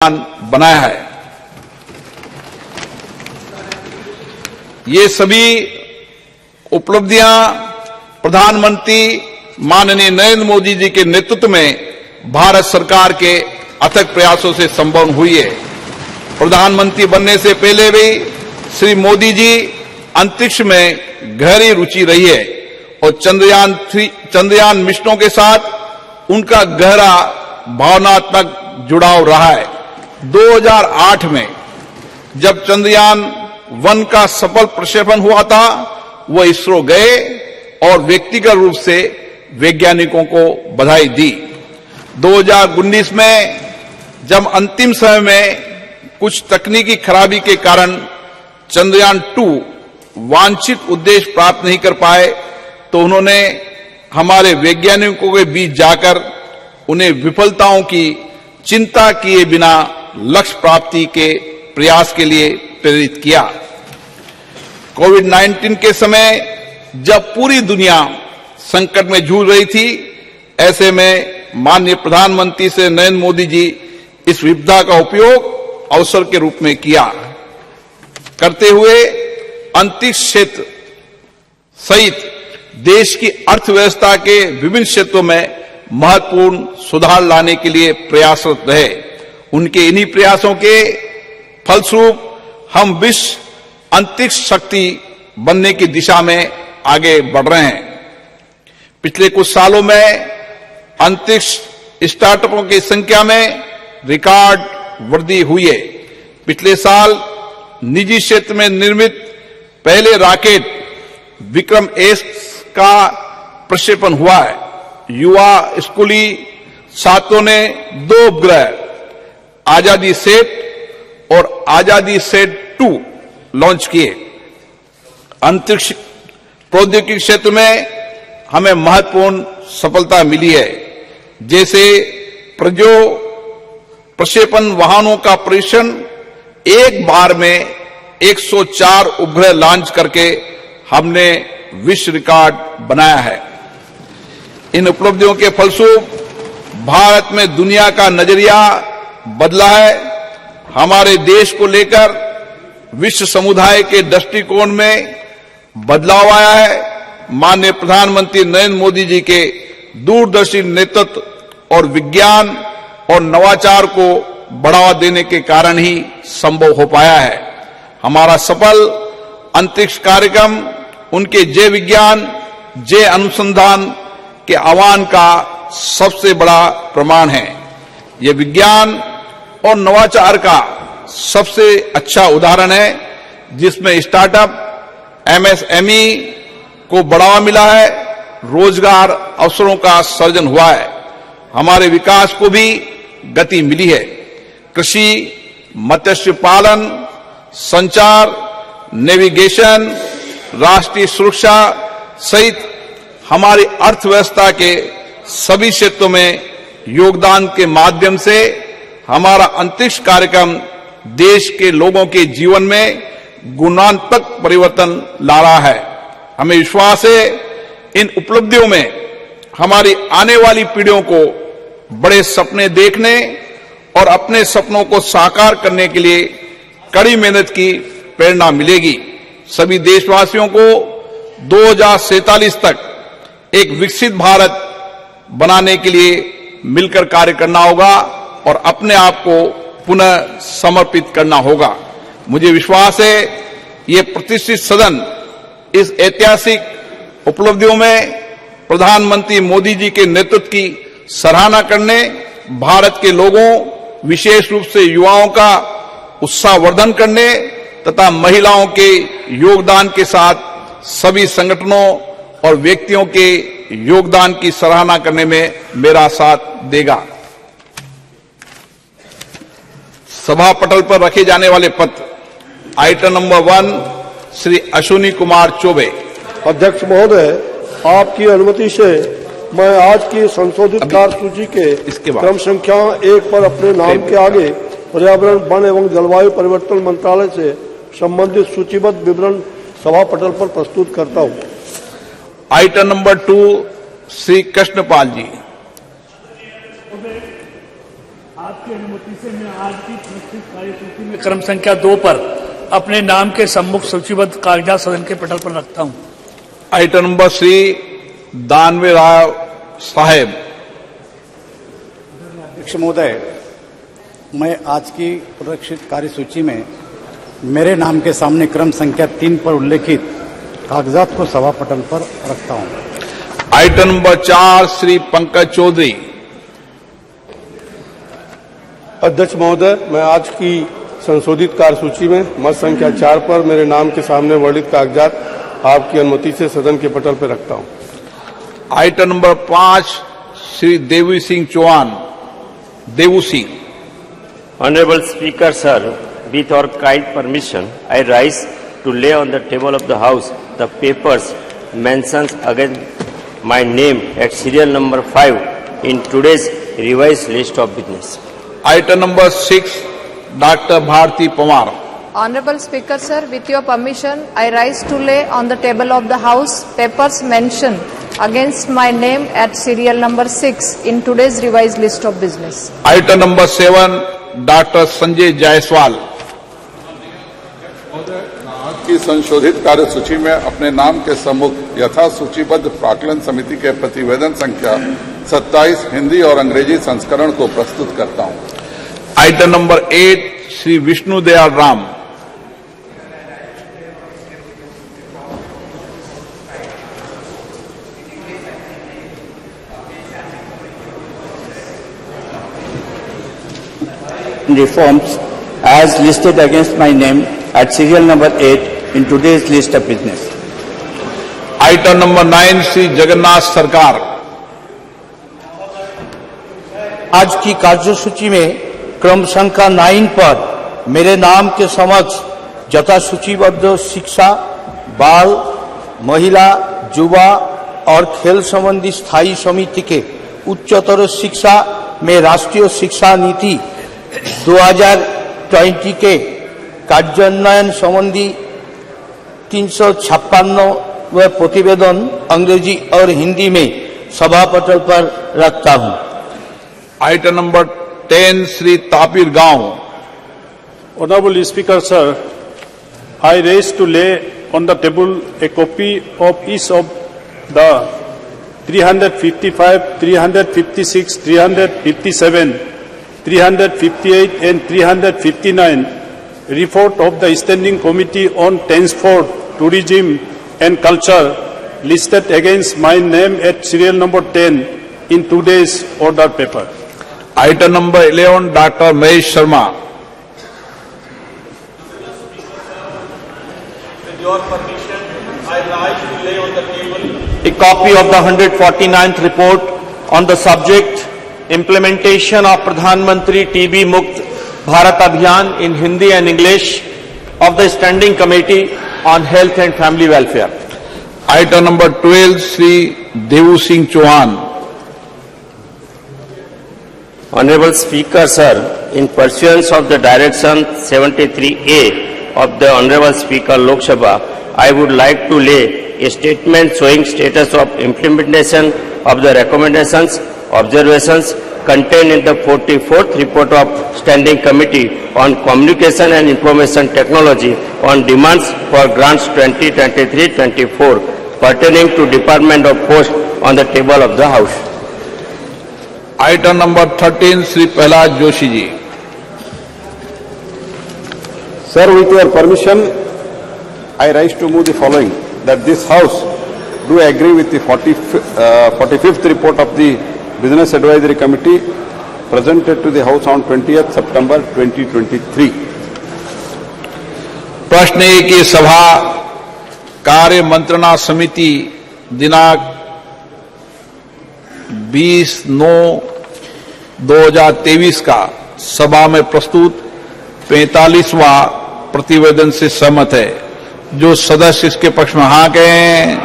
बनाया है। ये सभी उपलब्धियां प्रधानमंत्री माननीय नरेंद्र मोदी जी के नेतृत्व में भारत सरकार के अथक प्रयासों से संभव हुई है। प्रधानमंत्री बनने से पहले भी श्री मोदी जी अंतरिक्ष में गहरी रुचि रही है और चंद्रयान मिशनों के साथ उनका गहरा भावनात्मक जुड़ाव रहा है। 2008 में जब चंद्रयान 1 का सफल प्रक्षेपण हुआ था, वह इसरो गए और व्यक्तिगत रूप से वैज्ञानिकों को बधाई दी। 2019 में जब अंतिम समय में कुछ तकनीकी खराबी के कारण चंद्रयान 2 वांछित उद्देश्य प्राप्त नहीं कर पाए, तो उन्होंने हमारे वैज्ञानिकों के बीच जाकर उन्हें विफलताओं की चिंता किए बिना लक्ष्य प्राप्ति के प्रयास के लिए प्रेरित किया। कोविड-19 के समय जब पूरी दुनिया संकट में जूझ रही थी, ऐसे में माननीय प्रधानमंत्री से नरेंद्र मोदी जी इस विपदा का उपयोग अवसर के रूप में किया करते हुए अंतरिक्ष क्षेत्र सहित देश की अर्थव्यवस्था के विभिन्न क्षेत्रों में महत्वपूर्ण सुधार लाने के लिए प्रयासरत रहे। उनके इन्हीं प्रयासों के फलस्वरूप हम विश्व अंतरिक्ष शक्ति बनने की दिशा में आगे बढ़ रहे हैं। पिछले कुछ सालों में अंतरिक्ष स्टार्टअपों की संख्या में रिकॉर्ड वृद्धि हुई है। पिछले साल निजी क्षेत्र में निर्मित पहले रॉकेट विक्रम एस का प्रक्षेपण हुआ है। युवा स्कूली छात्रों ने 2 उपग्रह आजादी सेट और आजादी सेट 2 लॉन्च किए। अंतरिक्ष प्रौद्योगिकी क्षेत्र में हमें महत्वपूर्ण सफलता मिली है, जैसे प्रक्षेपण वाहनों का परीक्षण एक बार में 104 उपग्रह लॉन्च करके हमने विश्व रिकॉर्ड बनाया है। इन उपलब्धियों के फलस्वरूप भारत में दुनिया का नजरिया बदला है। हमारे देश को लेकर विश्व समुदाय के दृष्टिकोण में बदलाव आया है। माननीय प्रधानमंत्री नरेंद्र मोदी जी के दूरदर्शी नेतृत्व और विज्ञान और नवाचार को बढ़ावा देने के कारण ही संभव हो पाया है। हमारा सफल अंतरिक्ष कार्यक्रम उनके जय विज्ञान, जय अनुसंधान के आह्वान का सबसे बड़ा प्रमाण है। यह विज्ञान और नवाचार का सबसे अच्छा उदाहरण है, जिसमें स्टार्टअप, एमएसएमई को बढ़ावा मिला है, रोजगार अवसरों का सृजन हुआ है। हमारे विकास को भी गति मिली है। कृषि, मत्स्य पालन, संचार, नेविगेशन, राष्ट्रीय सुरक्षा सहित हमारी अर्थव्यवस्था के सभी क्षेत्रों में योगदान के माध्यम से हमारा अंतरिक्ष कार्यक्रम देश के लोगों के जीवन में गुणात्मक परिवर्तन ला रहा है। हमें विश्वास है इन उपलब्धियों में हमारी आने वाली पीढ़ियों को बड़े सपने देखने और अपने सपनों को साकार करने के लिए कड़ी मेहनत की प्रेरणा मिलेगी। सभी देशवासियों को 2047 तक एक विकसित भारत बनाने के लिए मिलकर कार्य करना होगा और अपने आप को पुनः समर्पित करना होगा। मुझे विश्वास है ये प्रतिष्ठित सदन इस ऐतिहासिक उपलब्धियों में प्रधानमंत्री मोदी जी के नेतृत्व की सराहना करने, भारत के लोगों विशेष रूप से युवाओं का उत्साहवर्धन करने तथा महिलाओं के योगदान के साथ सभी संगठनों और व्यक्तियों के योगदान की सराहना करने में मेरा साथ देगा। सभा पटल पर रखे जाने वाले पत्र। Item number 1 Shri Ashwini Kumar Choubey. अध्यक्ष महोदय, आपकी अनुमति से मैं आज की संशोधित कार्यसूची के क्रम संख्या 1 पर अपने नाम के आगे पर्यावरण, वन एवं जलवायु परिवर्तन मंत्रालय से संबंधित सूचीबद्ध विवरण सभा पटल पर प्रस्तुत करता हूं। आइटम नंबर 2 श्री कृष्णपाल जी। आपकी अनुमति से मैं आज की प्रस्तुत कार्यसूची में क्रम संख्या 2 पर अपने नाम के सम्मुख सूचीबद्ध कागजात सदन के पटल पर रखता हूं। आइटम नंबर श्री दानवे राव साहेब। अध्यक्ष महोदय, मैं आज की प्रदर्शित कार्यसूची में मेरे नाम के सामने क्रम संख्या 3 पर उल्लेखित कागजात को सभा पटल पर रखता हूं। Item number 4 Shri Pankaj Chaudhary. अध्यक्ष महोदय, मैं आज की संशोधित कार्यसूची में मत संख्या 4 पर मेरे नाम के सामने वर्णित कागजात आपकी अनुमति से सदन के पटल पर रखता हूं। Item number 5 Shri Devi Singh Chauhan. Daewoo Singh. Honorable Speaker, sir, with your kind permission, I rise to lay on the table of the House the papers mentions against my name at serial number 5 in today's revised list of business. Item number 6 doctor Bharati Pawar. Honorable Speaker, sir, with your permission, I rise to lay on the table of the House papers mentioned against my name at serial number 6 in today's revised list of business. Item number 7 doctor Sanjay Jaiswal. आज की संशोधित कार्यसूची में अपने नाम के सम्मुख यथा सूचीबद्ध प्राक्कलन समिति के प्रतिवेदन संख्या 27 हिंदी और अंग्रेजी संस्करण को प्रस्तुत करता हूं। Item number 8 Shri Vishnu Dayal Ram. Reforms as listed against my name at serial number 8 in today's list of business. Item number 9 Shri Jagannath सरकार। आज की कार्यसूची में क्रम संख्या 9 पर मेरे नाम के समक्ष यथा सूचीबद्ध शिक्षा, बाल, महिला, युवा और खेल संबंधी स्थायी समिति के उच्चतर शिक्षा में राष्ट्रीय शिक्षा नीति 2020 के कार्यान्वयन संबंधी 356 प्रतिवेदन अंग्रेजी और हिंदी में सभा पटल पर रखता हूं। आइटम नंबर 10 श्री तापिर गांव। Honorable Speaker, sir, I raise to lay on the table a copy of each of the 355, 356, 357, 358 and 359 report of the Standing Committee on Transport, Tourism and Culture listed against my name at serial number 10 in today's order paper. Item number 11 doctor Mahesh Sharma. With your permission, I rise to lay on the table A copy of the 149th report on the subject implementation of Pradhan Mantri TB Mukt Bharat Abhiyan in Hindi and English of the Standing Committee on Health and Family Welfare. Item number 12 Shri Devu Singh Chauhan. Honorable Speaker, sir, in pursuance of the Direction 73A of the Honorable Speaker Lok Sabha, I would like to lay a statement showing status of implementation of the recommendations, observations contained in the 44th report of Standing Committee on Communication and Information Technology on demands for grants 2023-24 pertaining to Department of Post on the table of the House. Item number 13 Shri Pralhad Joshi ji. Sir, with your permission, I rise to move the following, that this House do agree with the 45th report of the Business Advisory Committee presented to the House on 20th September 2023. प्रश्न है कि सभा कार्य मंत्रणा समिति दिनांक 20/9/2023 का सभा में प्रस्तुत 45वां प्रतिवेदन से सहमत है। जो सदस्य इसके पक्ष में हाँ कहें,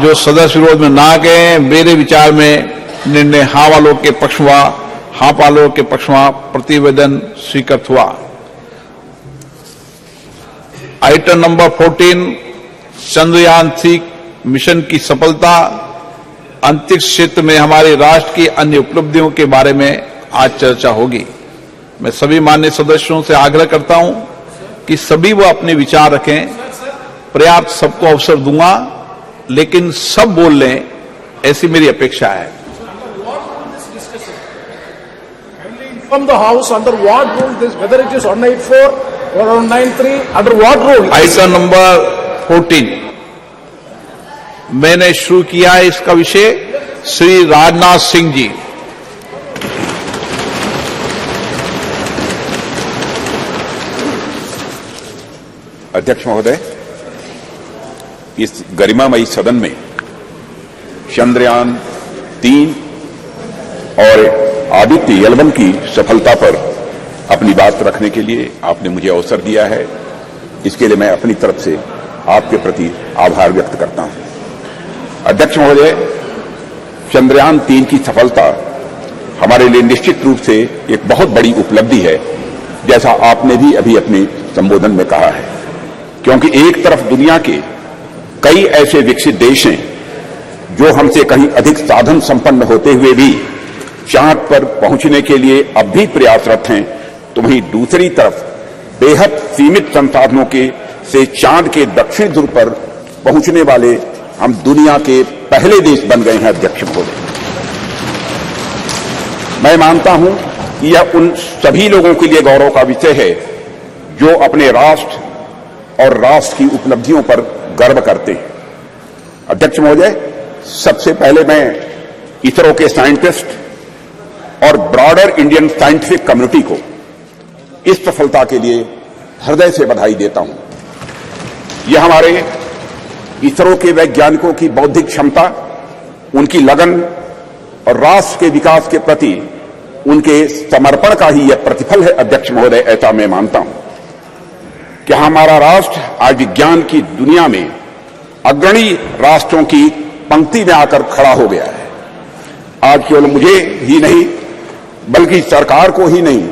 जो सदस्य विरोध में ना कहें, मेरे विचार में निर्णय हाँ वालों के पक्ष हुआ, हाँ वालों के पक्ष में प्रतिवेदन स्वीकृत हुआ। आइटम नंबर 14 चंद्रयान 3 मिशन की सफलता, अंतरिक्ष क्षेत्र में हमारे राष्ट्र की अन्य उपलब्धियों के बारे में आज चर्चा होगी। मैं सभी मान्य सदस्यों से आग्रह करता हूं कि सभी वो अपने विचार रखें। पर्याप्त सबको अवसर दूंगा, लेकिन सब बोल लें, ऐसी मेरी अपेक्षा है। From the house under what rule this, whether it is 184 or 193, under what rule? Item number 14 मैंने शुरू किया है। इसका विषय श्री राजनाथ सिंह जी। अध्यक्ष महोदय, इस गरिमामयी सदन में चंद्रयान 3 और आदित्य एल1 की सफलता पर अपनी बात रखने के लिए आपने मुझे अवसर दिया है। इसके लिए मैं अपनी तरफ से आपके प्रति आभार व्यक्त करता हूं। अध्यक्ष महोदय, चंद्रयान 3 की सफलता हमारे लिए निश्चित रूप से एक बहुत बड़ी उपलब्धि है, जैसा आपने भी अभी अपने संबोधन में कहा है, क्योंकि एक तरफ दुनिया के कई ऐसे विकसित देश हैं जो हमसे कहीं अधिक साधन संपन्न होते हुए भी चांद पर पहुंचने के लिए अब भी प्रयासरत हैं, तो वहीं दूसरी तरफ बेहद सीमित संसाधनों के से चांद के दक्षिण ध्रुव पर पहुंचने वाले हम दुनिया के पहले देश बन गए हैं। अध्यक्ष महोदय, मैं मानता हूं कि यह उन सभी लोगों के लिए गौरव का विषय है जो अपने राष्ट्र और राष्ट्र की उपलब्धियों पर गर्व करते हैं। अध्यक्ष महोदय, सबसे पहले मैं इसरो के साइंटिस्ट और ब्रॉडर इंडियन साइंटिफिक कम्युनिटी को इस सफलता के लिए हृदय से बधाई देता हूं। यह हमारे इसरो के वैज्ञानिकों की बौद्धिक क्षमता, उनकी लगन और राष्ट्र के विकास के प्रति उनके समर्पण का ही यह प्रतिफल है। अध्यक्ष महोदय, ऐसा मैं मानता हूं कि हमारा राष्ट्र आज विज्ञान की दुनिया में अग्रणी राष्ट्रों की पंक्ति में आकर खड़ा हो गया है। आज केवल मुझे ही नहीं, बल्कि सरकार को ही नहीं,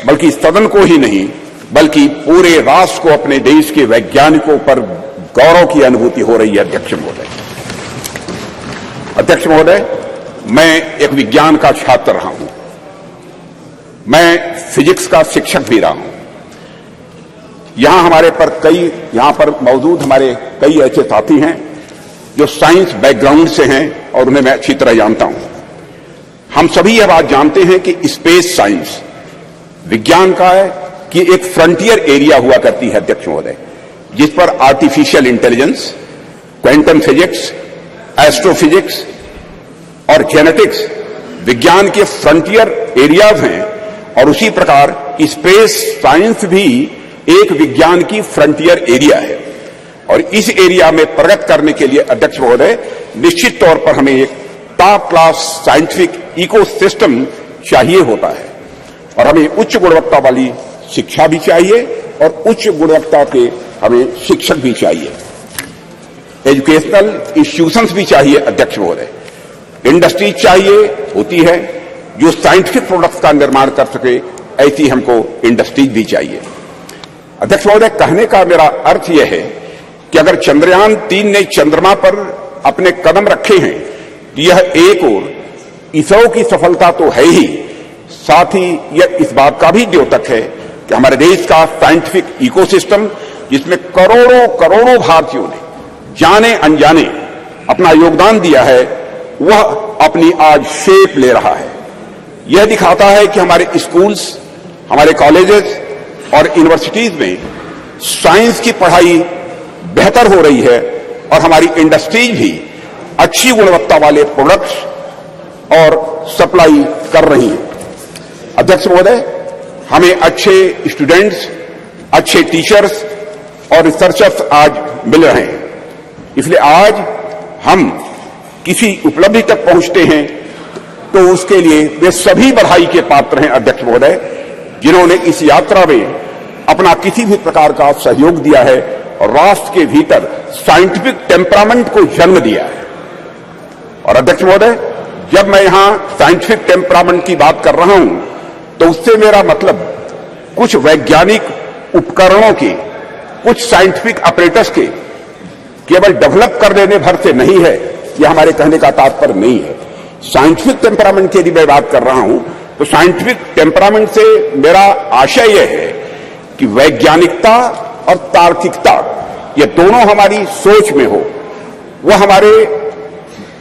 बल्कि सदन को ही नहीं, बल्कि पूरे राष्ट्र को अपने देश के वैज्ञानिकों पर गौरव की अनुभूति हो रही है। अध्यक्ष महोदय, अध्यक्ष महोदय, मैं एक विज्ञान का छात्र रहा हूं, मैं फिजिक्स का शिक्षक भी रहा हूं। यहां पर मौजूद हमारे कई ऐसे साथी हैं जो साइंस बैकग्राउंड से हैं और उन्हें मैं अच्छी तरह जानता हूं। हम सभी यह बात जानते हैं कि स्पेस साइंस विज्ञान का है कि एक फ्रंटियर एरिया हुआ करती है। अध्यक्ष महोदय, जिस पर artificial intelligence, quantum physics, astrophysics और जेनेटिक्स विज्ञान के फ्रंटियर एरियाज हैं, और उसी प्रकार स्पेस साइंस भी एक विज्ञान की फ्रंटियर एरिया है। और इस एरिया में प्रगति करने के लिए अध्यक्ष महोदय, निश्चित तौर पर हमें एक टॉप क्लास साइंटिफिक इकोसिस्टम चाहिए होता है, और हमें उच्च गुणवत्ता वाली शिक्षा भी चाहिए और उच्च गुणवत्ता के हमें शिक्षक भी चाहिए, एजुकेशनल इंस्टीट्यूशंस भी चाहिए। अध्यक्ष महोदय, इंडस्ट्री चाहिए होती है जो साइंटिफिक प्रोडक्ट्स का निर्माण कर सके, ऐसी हमको इंडस्ट्रीज भी चाहिए। अध्यक्ष महोदय, कहने का मेरा अर्थ यह है कि अगर चंद्रयान 3 ने चंद्रमा पर अपने कदम रखे हैं, तो यह एक ओर इसरो की सफलता तो है ही, साथ ही यह इस बात का भी द्योतक है कि हमारे देश का साइंटिफिक इकोसिस्टम, जिसमें करोड़ों करोड़ों भारतीयों ने जाने अनजाने अपना योगदान दिया है, वह अपनी आज शेप ले रहा है। यह दिखाता है कि हमारे स्कूल्स, हमारे कॉलेजेस और यूनिवर्सिटीज में साइंस की पढ़ाई बेहतर हो रही है, और हमारी इंडस्ट्रीज भी अच्छी गुणवत्ता वाले प्रोडक्ट्स और सप्लाई कर रही है। अध्यक्ष महोदय, हमें अच्छे स्टूडेंट्स, अच्छे टीचर्स और रिसर्चर्स आज मिल रहे हैं, इसलिए आज हम किसी उपलब्धि तक पहुंचते हैं तो उसके लिए वे सभी बधाई के पात्र हैं। अध्यक्ष महोदय, जिन्होंने इस यात्रा में अपना किसी भी प्रकार का सहयोग दिया है और राष्ट्र के भीतर साइंटिफिक टेम्परामेंट को जन्म दिया है। और अध्यक्ष महोदय, जब मैं यहां साइंटिफिक टेम्परामेंट की बात कर रहा हूं, तो उससे मेरा मतलब कुछ वैज्ञानिक उपकरणों के, कुछ साइंटिफिक ऑपरेटर्स के केवल डेवलप कर देने भर से नहीं है, यह हमारे कहने का तात्पर्य नहीं है। साइंटिफिक टेम्परामेंट की यदि मैं बात कर रहा हूं, तो साइंटिफिक टेम्परामेंट से मेरा आशय यह है कि वैज्ञानिकता और तार्किकता ये दोनों हमारी सोच में हो, वह हमारे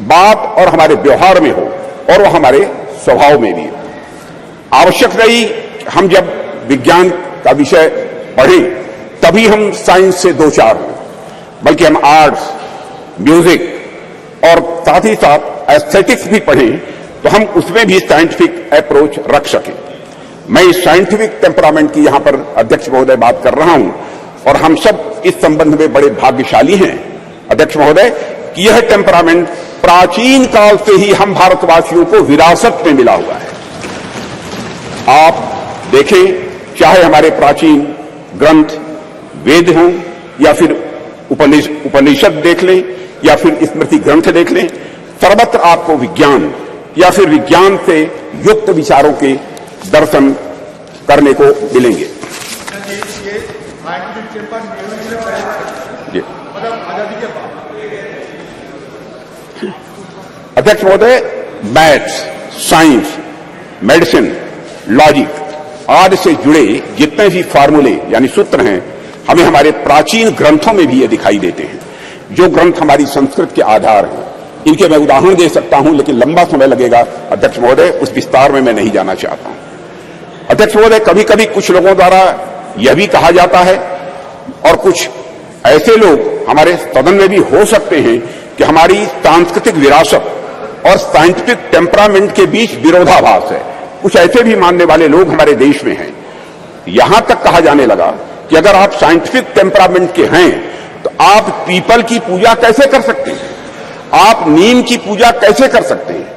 बात और हमारे व्यवहार में हो और वह हमारे स्वभाव में भी हो। आवश्यक नहीं हम जब विज्ञान का विषय पढ़ें तभी हम साइंस से दो चार हों, बल्कि हम आर्ट्स, म्यूजिक और साथ ही साथ एस्थेटिक्स भी पढ़ें तो हम उसमें भी साइंटिफिक अप्रोच रख सकें। मैं इस साइंटिफिक टेम्परामेंट की यहां पर अध्यक्ष महोदय बात कर रहा हूं और हम सब इस संबंध में बड़े भाग्यशाली हैं अध्यक्ष महोदय कि यह टेम्परामेंट प्राचीन काल से ही हम भारतवासियों को विरासत में मिला हुआ है। आप देखें, चाहे हमारे प्राचीन ग्रंथ वेद हों या फिर उपनिषद देख लें या फिर स्मृति ग्रंथ देख लें, सर्वत्र आपको विज्ञान या फिर विज्ञान से युक्त विचारों के दर्शन करने को मिलेंगे। अध्यक्ष महोदय, मैथ्स, साइंस, मेडिसिन, लॉजिक आदि से जुड़े जितने भी फार्मूले यानी सूत्र हैं हमें हमारे प्राचीन ग्रंथों में भी ये दिखाई देते हैं, जो ग्रंथ हमारी संस्कृत के आधार हैं। इनके मैं उदाहरण दे सकता हूं लेकिन लंबा समय लगेगा अध्यक्ष महोदय, उस विस्तार में मैं नहीं जाना चाहता हूं। अध्यक्ष महोदय, कभी कभी कुछ लोगों द्वारा यह भी कहा जाता है और कुछ ऐसे लोग हमारे सदन में भी हो सकते हैं कि हमारी सांस्कृतिक विरासत और साइंटिफिक टेम्परामेंट के बीच विरोधाभास है। कुछ ऐसे भी मानने वाले लोग हमारे देश में हैं। यहां तक कहा जाने लगा कि अगर आप साइंटिफिक टेम्परामेंट के हैं तो आप पीपल की पूजा कैसे कर सकते हैं, आप नीम की पूजा कैसे कर सकते हैं,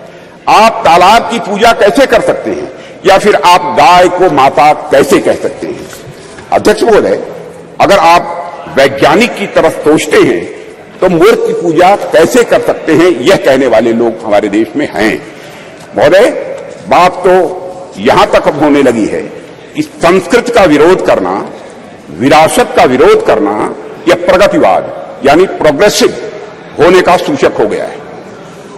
आप तालाब की पूजा कैसे कर सकते हैं, या फिर आप गाय को माता कैसे कह सकते हैं। अध्यक्ष महोदय, अगर आप वैज्ञानिक की तरफ सोचते हैं तो मूर्ख की पूजा कैसे कर सकते हैं, यह कहने वाले लोग हमारे देश में हैं। महोदय, बात तो यहां तक अब होने लगी है कि संस्कृत का विरोध करना, विरासत का विरोध करना, यह प्रगतिवाद यानी प्रोग्रेसिव होने का सूचक हो गया है।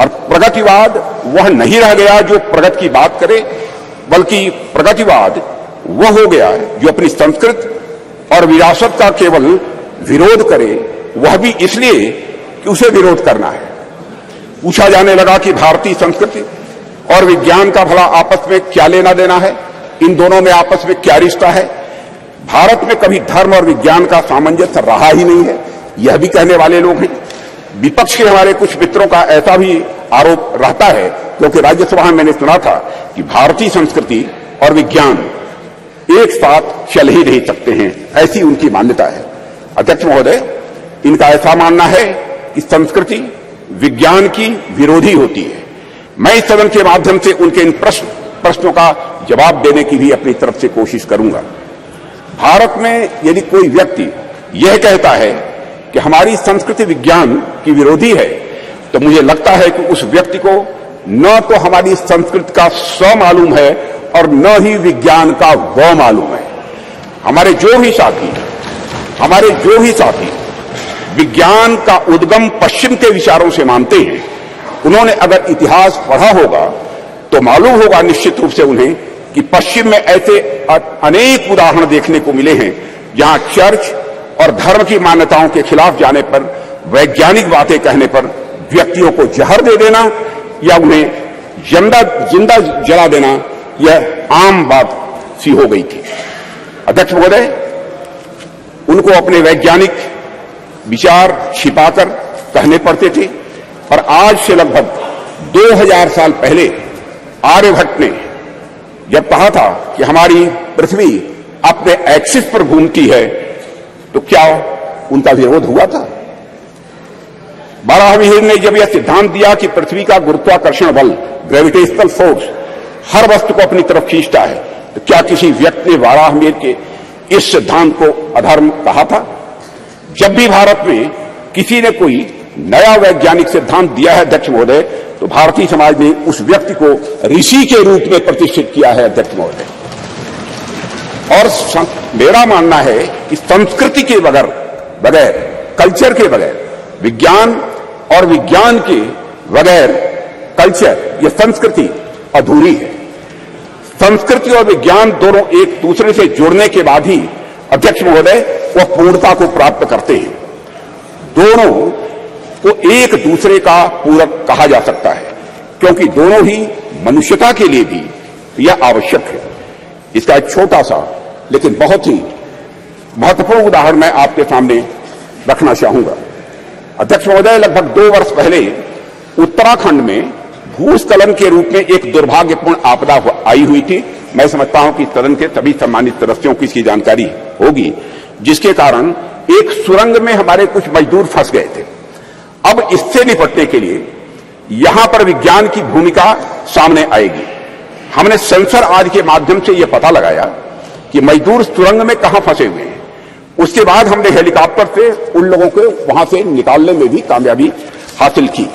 और प्रगतिवाद वह नहीं रह गया जो प्रगति की बात करे, बल्कि प्रगतिवाद वह हो गया जो अपनी संस्कृत और विरासत का केवल विरोध करे, वह भी इसलिए कि उसे विरोध करना है। पूछा जाने लगा कि भारतीय संस्कृति और विज्ञान का भला आपस में क्या लेना देना है, इन दोनों में आपस में क्या रिश्ता है। भारत में कभी धर्म और विज्ञान का सामंजस्य रहा ही नहीं है, यह भी कहने वाले लोग हैं। विपक्ष के हमारे कुछ मित्रों का ऐसा भी आरोप रहता है, क्योंकि राज्यसभा में मैंने सुना था कि भारतीय संस्कृति और विज्ञान एक साथ चल ही नहीं सकते हैं, ऐसी उनकी मान्यता है। अध्यक्ष महोदय, इनका ऐसा मानना है कि संस्कृति विज्ञान की विरोधी होती है। मैं इस सदन के माध्यम से उनके इन प्रश्नों का जवाब देने की भी अपनी तरफ से कोशिश करूंगा। भारत में यदि कोई व्यक्ति यह कहता है कि हमारी संस्कृति विज्ञान की विरोधी है, तो मुझे लगता है कि उस व्यक्ति को न तो हमारी संस्कृति का स मालूम है और न ही विज्ञान का व मालूम है। हमारे जो भी साथी विज्ञान का उद्गम पश्चिम के विचारों से मानते हैं, उन्होंने अगर इतिहास पढ़ा होगा तो मालूम होगा निश्चित रूप से उन्हें कि पश्चिम में ऐसे अनेक उदाहरण देखने को मिले हैं जहां चर्च और धर्म की मान्यताओं के खिलाफ जाने पर, वैज्ञानिक बातें कहने पर व्यक्तियों को जहर दे देना या उन्हें जिंदा जला देना यह आम बात सी हो गई थी। अध्यक्ष महोदय, उनको अपने वैज्ञानिक विचार छिपाकर कहने पड़ते थे, पर आज से लगभग 2000 साल पहले आर्यभट्ट ने जब कहा था कि हमारी पृथ्वी अपने एक्सिस पर घूमती है, तो क्या उनका विरोध हुआ था? बाराहमीर ने जब यह सिद्धांत दिया कि पृथ्वी का गुरुत्वाकर्षण बल, ग्रेविटेशनल फोर्स, हर वस्तु को अपनी तरफ खींचता है, तो क्या किसी व्यक्ति ने बाराहमीर के इस सिद्धांत को अधर्म कहा था? जब भी भारत में किसी ने कोई नया वैज्ञानिक सिद्धांत दिया है अध्यक्ष महोदय, तो भारतीय समाज ने उस व्यक्ति को ऋषि के रूप में प्रतिष्ठित किया है अध्यक्ष महोदय। और मेरा मानना है कि संस्कृति के बगैर, कल्चर के बगैर, विज्ञान और विज्ञान के बगैर कल्चर, यह संस्कृति अधूरी है। संस्कृति और विज्ञान दोनों एक दूसरे से जुड़ने के बाद ही अध्यक्ष महोदय वह पूर्णता को प्राप्त करते हैं। दोनों को एक दूसरे का पूरक कहा जा सकता है, क्योंकि दोनों ही मनुष्यता के लिए भी यह आवश्यक है। इसका एक छोटा सा लेकिन बहुत ही महत्वपूर्ण उदाहरण मैं आपके सामने रखना चाहूंगा। अध्यक्ष महोदय, लगभग 2 वर्ष पहले उत्तराखंड में भूस्खलन के रूप में एक दुर्भाग्यपूर्ण आपदा आई हुई थी। मैं समझता हूं कि सदन के सभी सम्मानित सदस्यों की इसकी जानकारी होगी, जिसके कारण एक सुरंग में हमारे कुछ मजदूर फंस गए थे। अब इससे निपटने के लिए यहां पर विज्ञान की भूमिका सामने आएगी। हमने सेंसर आज के माध्यम से यह पता लगाया कि मजदूर सुरंग में कहां फंसे हुए हैं। उसके बाद हमने हेलीकॉप्टर से उन लोगों को वहां से निकालने में भी कामयाबी हासिल की।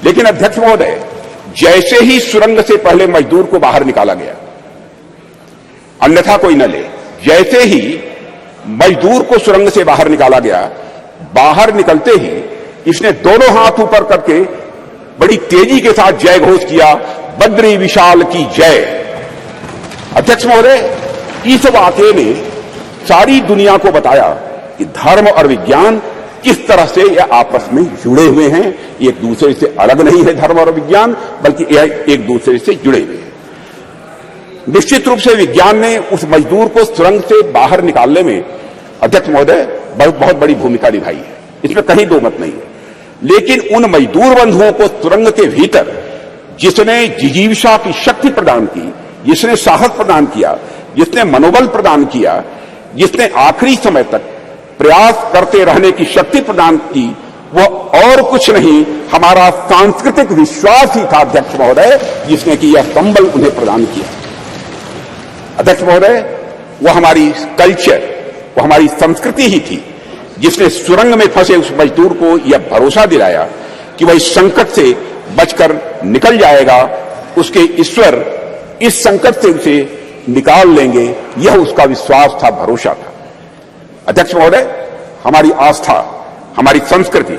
लेकिन अध्यक्ष महोदय, जैसे ही सुरंग से पहले मजदूर को बाहर निकाला गया, अन्यथा कोई न ले, जैसे ही मजदूर को सुरंग से बाहर निकाला गया, बाहर निकलते ही इसने दोनों हाथ ऊपर करके बड़ी तेजी के साथ जय घोष किया, बद्री विशाल की जय। अध्यक्ष महोदय, इस वाकये ने सारी दुनिया को बताया कि धर्म और विज्ञान किस तरह से यह आपस में जुड़े हुए हैं। एक दूसरे से अलग नहीं है धर्म और विज्ञान, बल्कि यह एक दूसरे से जुड़े हुए हैं। निश्चित रूप से विज्ञान ने उस मजदूर को सुरंग से बाहर निकालने में अध्यक्ष महोदय बहुत बड़ी भूमिका निभाई है, इसमें कहीं दो मत नहीं है। लेकिन उन मजदूर बंधुओं को सुरंग के भीतर जिसने जिजीविषा की शक्ति प्रदान की, जिसने साहस प्रदान किया, जिसने मनोबल प्रदान किया, जिसने आखिरी समय तक प्रयास करते रहने की शक्ति प्रदान की, वह और कुछ नहीं हमारा सांस्कृतिक विश्वास ही था अध्यक्ष महोदय, जिसने कि यह संबल उन्हें प्रदान किया। अध्यक्ष महोदय, वह हमारी कल्चर, वह हमारी संस्कृति ही थी जिसने सुरंग में फंसे उस मजदूर को यह भरोसा दिलाया कि वह इस संकट से बचकर निकल जाएगा, उसके ईश्वर इस संकट से उसे निकाल लेंगे, यह उसका विश्वास था, भरोसा था। अध्यक्ष महोदय, हमारी आस्था, हमारी संस्कृति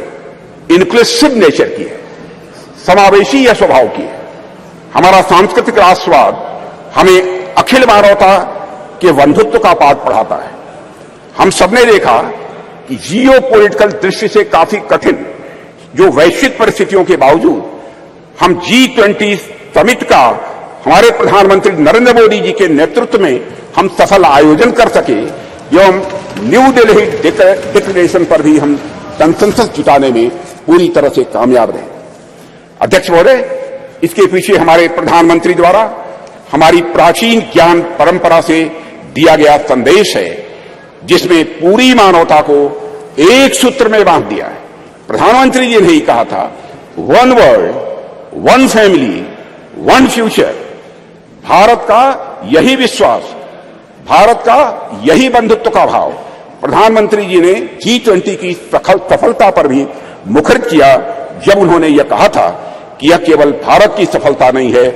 इंक्लूसिव नेचर की है, समावेशी या स्वभाव की है। हमारा सांस्कृतिक राष्ट्रवाद हमें अखिल मानवता के बंधुत्व का पाठ पढ़ाता है। हम सबने देखा कि जियो पॉलिटिकल दृष्टि से काफी कठिन जो वैश्विक परिस्थितियों के बावजूद हम G20 समिट का हमारे प्रधानमंत्री नरेंद्र मोदी जी के नेतृत्व में हम सफल आयोजन कर सके एवं न्यू दिल्ली डिक्लेरेशन पर भी हम कंसेंसस जुटाने में पूरी तरह से कामयाब रहे। अध्यक्ष महोदय, इसके पीछे हमारे प्रधानमंत्री द्वारा हमारी प्राचीन ज्ञान परंपरा से दिया गया संदेश है, जिसमें पूरी मानवता को एक सूत्र में बांध दिया है। प्रधानमंत्री जी ने ही कहा था, one world, one family, one future. Bharat का यही विश्वास, भारत का यही बंधुत्व का भाव प्रधानमंत्री जी ने G20 की सफलता पर भी मुखरित किया, जब उन्होंने यह कहा था कि यह केवल भारत की सफलता नहीं है,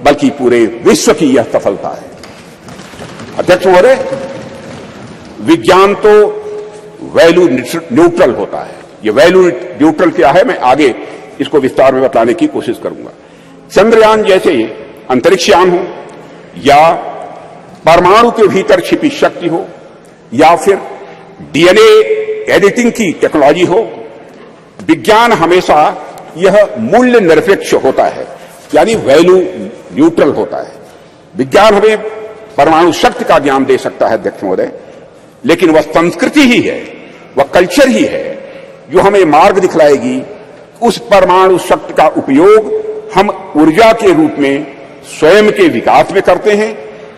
बल्कि पूरे विश्व की यह सफलता है। अध्यक्ष महोदय, विज्ञान तो वैल्यू न्यूट्रल होता है। ये वैल्यू न्यूट्रल क्या है, मैं आगे इसको विस्तार में बताने की कोशिश करूंगा। चंद्रयान जैसे अंतरिक्षयान हो, या परमाणु के भीतर छिपी शक्ति हो, या फिर डीएनए एडिटिंग की टेक्नोलॉजी हो, विज्ञान हमेशा यह मूल्य निरपेक्ष होता है, यानी वैल्यू न्यूट्रल होता है। विज्ञान हमें परमाणु शक्ति का ज्ञान दे सकता है अध्यक्ष महोदय, लेकिन वह संस्कृति ही है, वह कल्चर ही है जो हमें मार्ग दिखलाएगी उस परमाणु शक्ति का उपयोग हम ऊर्जा के रूप में स्वयं के विकास में करते हैं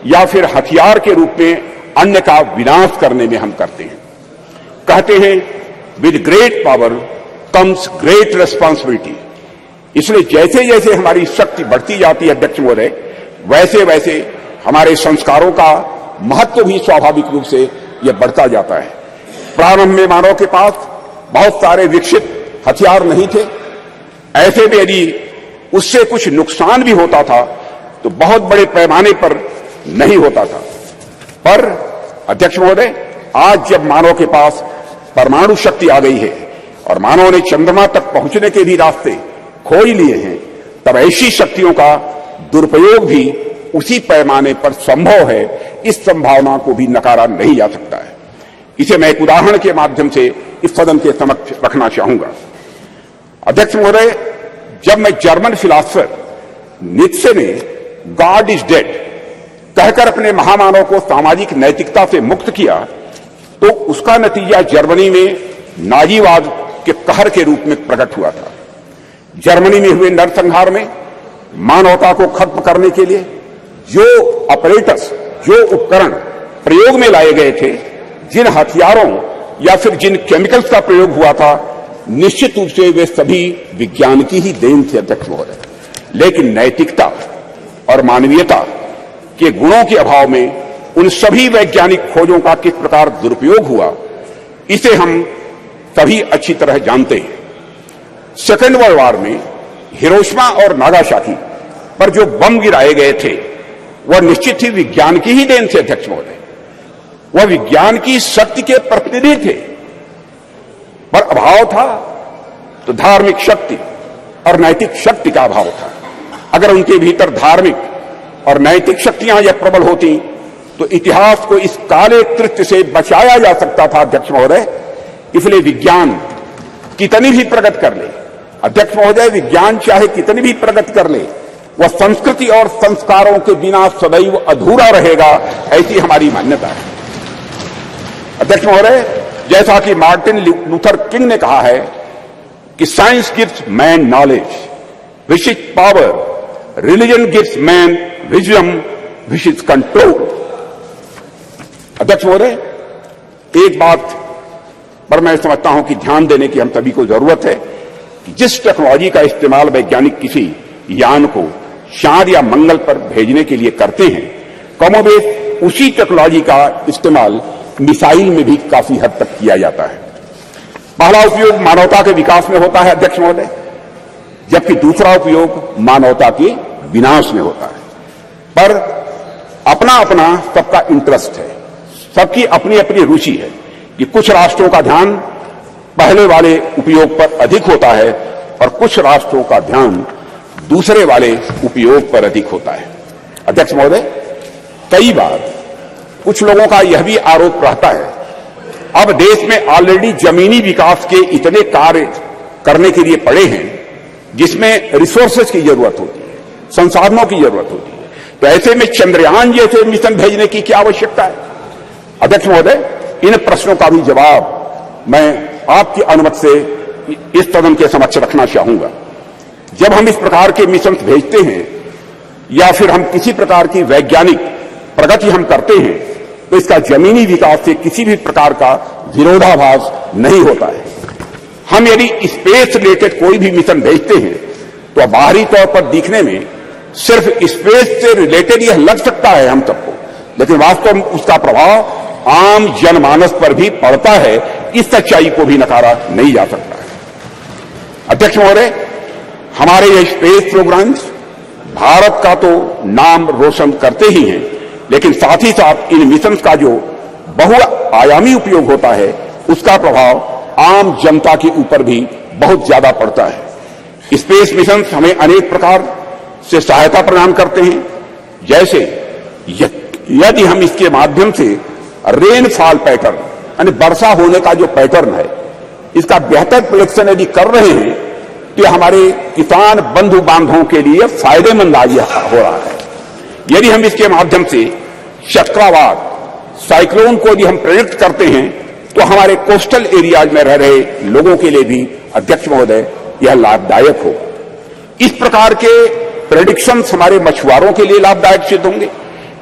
या फिर हथियार के रूप में अन्य का विनाश करने में हम करते हैं। कहते हैं with great power comes great responsibility. इसलिए जैसे जैसे हमारी शक्ति बढ़ती जाती है अध्यक्ष महोदय, वैसे वैसे हमारे संस्कारों का महत्व भी स्वाभाविक रूप से यह बढ़ता जाता है। प्रारंभ में मानव के पास बहुत सारे विकसित हथियार नहीं थे, ऐसे में यदि उससे कुछ नुकसान भी होता था तो बहुत बड़े पैमाने पर नहीं होता था। पर अध्यक्ष महोदय, आज जब मानव के पास परमाणु शक्ति आ गई है और मानव ने चंद्रमा तक पहुंचने के भी रास्ते खोज लिए हैं, तब ऐसी शक्तियों का दुरुपयोग भी बहुत बड़े पैमाने पर नहीं होता था। पर अध्यक्ष महोदय, आज जब मानव के पास परमाणु शक्ति आ गई है और मानव ने चंद्रमा तक पहुंचने के भी रास्ते खोज लिए हैं, उसी पैमाने पर संभव है, इस संभावना को भी नकारा नहीं जा सकता है। इसे मैं एक उदाहरण के माध्यम से इस सदन के समक्ष रखना चाहूंगा। अध्यक्ष महोदय, जब मैं जर्मन फिलॉसफर नीत्शे ने गॉड इज डेड कहकर अपने महामानव को सामाजिक नैतिकता से मुक्त किया, तो उसका नतीजा जर्मनी में नाजीवाद के कहर के रूप में प्रकट हुआ था। जर्मनी में हुए नरसंहार में मानवता को खत्म करने के लिए जो अपरेटस, जो उपकरण प्रयोग में लाए गए थे, जिन हथियारों या फिर जिन केमिकल्स का प्रयोग हुआ था, निश्चित रूप से वे सभी विज्ञान की ही देन थे अध्यक्ष महोदय। लेकिन नैतिकता और मानवीयता के गुणों के अभाव में उन सभी वैज्ञानिक खोजों का किस प्रकार दुरुपयोग हुआ, इसे हम सभी अच्छी तरह जानते हैं। सेकेंड वर्ल्ड वॉर में हिरोशिमा और नागासाकी पर जो बम गिराए गए थे, वह निश्चित ही विज्ञान की ही देन थे अध्यक्ष महोदय। वह विज्ञान की शक्ति के प्रतिनिधि थे, पर अभाव था तो धार्मिक शक्ति और नैतिक शक्ति का अभाव था। अगर उनके भीतर धार्मिक और नैतिक शक्तियां यह प्रबल होती तो इतिहास को इस काले कृत्य से बचाया जा सकता था अध्यक्ष महोदय। इसलिए विज्ञान कितनी भी प्रगति कर ले अध्यक्ष महोदय, विज्ञान चाहे कितनी भी प्रगति कर ले, वह संस्कृति और संस्कारों के बिना सदैव अधूरा रहेगा, ऐसी हमारी मान्यता है। अध्यक्ष महोदय, जैसा कि मार्टिन लूथर किंग ने कहा है कि science gives man knowledge which is power, religion gives man wisdom which is control. अध्यक्ष महोदय, एक बात पर मैं समझता हूं कि ध्यान देने की हम सभी को जरूरत है कि जिस टेक्नोलॉजी का इस्तेमाल वैज्ञानिक किसी यान को चांद या मंगल पर भेजने के लिए करते हैं, कमोबेश उसी टेक्नोलॉजी का इस्तेमाल मिसाइल में भी काफी हद तक किया जाता है। पहला उपयोग मानवता के विकास में होता है अध्यक्ष महोदय, जबकि दूसरा उपयोग मानवता के विनाश में होता है। पर अपना अपना सबका इंटरेस्ट है, सबकी अपनी अपनी रुचि है कि कुछ राष्ट्रों का ध्यान पहले वाले उपयोग पर अधिक होता है और कुछ राष्ट्रों का ध्यान दूसरे वाले उपयोग पर अधिक होता है। अध्यक्ष महोदय, कई बार कुछ लोगों का यह भी आरोप रहता है, अब देश में ऑलरेडी जमीनी विकास के इतने कार्य करने के लिए पड़े हैं जिसमें रिसोर्सेज की जरूरत होती है, संसाधनों की जरूरत होती है, तो ऐसे में चंद्रयान जैसे मिशन भेजने की क्या आवश्यकता है। अध्यक्ष महोदय, इन प्रश्नों का भी जवाब मैं आपकी अनुमति से इस सदन के समक्ष रखना चाहूंगा। जब हम इस प्रकार के मिशन भेजते हैं या फिर हम किसी प्रकार की वैज्ञानिक प्रगति हम करते हैं, तो इसका जमीनी विकास से किसी भी प्रकार का विरोधाभास नहीं होता है। हम यदि स्पेस रिलेटेड कोई भी मिशन भेजते हैं तो बाहरी तौर पर दिखने में सिर्फ स्पेस से रिलेटेड यह लग सकता है हम सबको, लेकिन वास्तव में उसका प्रभाव आम जनमानस पर भी पड़ता है। इस सच्चाई को भी नकारा नहीं जा सकता है। अध्यक्ष महोदय, हमारे ये स्पेस प्रोग्राम्स भारत का तो नाम रोशन करते ही हैं, लेकिन साथ ही साथ इन मिशंस का जो बहुआयामी उपयोग होता है, उसका प्रभाव आम जनता के ऊपर भी बहुत ज्यादा पड़ता है। स्पेस मिशंस हमें अनेक प्रकार से सहायता प्रदान करते हैं, जैसे यदि हम इसके माध्यम से रेनफॉल पैटर्न यानी वर्षा होने का जो पैटर्न है, इसका बेहतर प्रेडिक्शन यदि कर रहे हैं तो हमारे किसान बंधु बांधवों के लिए फायदेमंद आज हो रहा है। यदि हम इसके माध्यम से चक्रवात, साइक्लोन को यदि हम प्रेडिक्ट करते हैं तो हमारे कोस्टल एरियाज में रह रहे लोगों के लिए भी अध्यक्ष महोदय यह लाभदायक हो। इस प्रकार के प्रेडिक्शंस हमारे मछुआरों के लिए लाभदायक सिद्ध होंगे।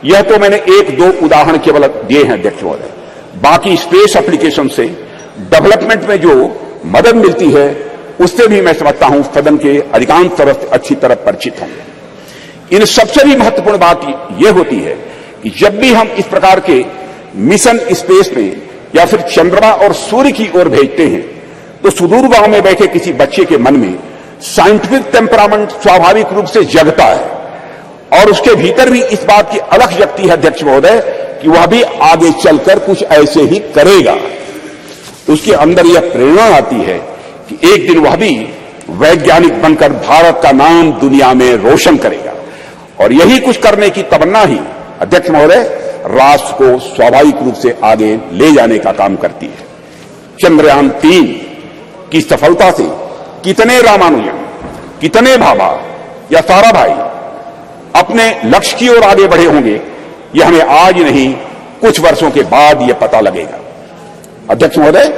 यह तो मैंने एक दो उदाहरण केवल दिए हैं अध्यक्ष महोदय। बाकी स्पेस एप्लीकेशन से डेवलपमेंट में जो मदद मिलती है उससे भी मैं समझता हूं सदन के अधिकांश सदस्य अच्छी तरह परिचित होंगे। इन सबसे भी महत्वपूर्ण बात यह होती है कि जब भी हम इस प्रकार के मिशन स्पेस में या फिर चंद्रमा और सूर्य की ओर भेजते हैं तो सुदूर गांव में बैठे किसी बच्चे के मन में साइंटिफिक टेम्परामेंट स्वाभाविक रूप से जगता है और उसके भीतर भी इस बात की अलख जगती है अध्यक्ष महोदय कि वह भी आगे चलकर कुछ ऐसे ही करेगा। उसके अंदर यह प्रेरणा आती है कि एक दिन वह भी वैज्ञानिक बनकर भारत का नाम दुनिया में रोशन करेगा। और यही कुछ करने की तमन्ना ही अध्यक्ष महोदय राष्ट्र को स्वाभाविक रूप से आगे ले जाने का काम करती है। चंद्रयान 3 की सफलता से कितने रामानुजन, कितने भाभा या साराभाई अपने लक्ष्य की ओर आगे बढ़े होंगे, यह हमें आज नहीं कुछ वर्षों के बाद यह पता लगेगा। अध्यक्ष महोदय,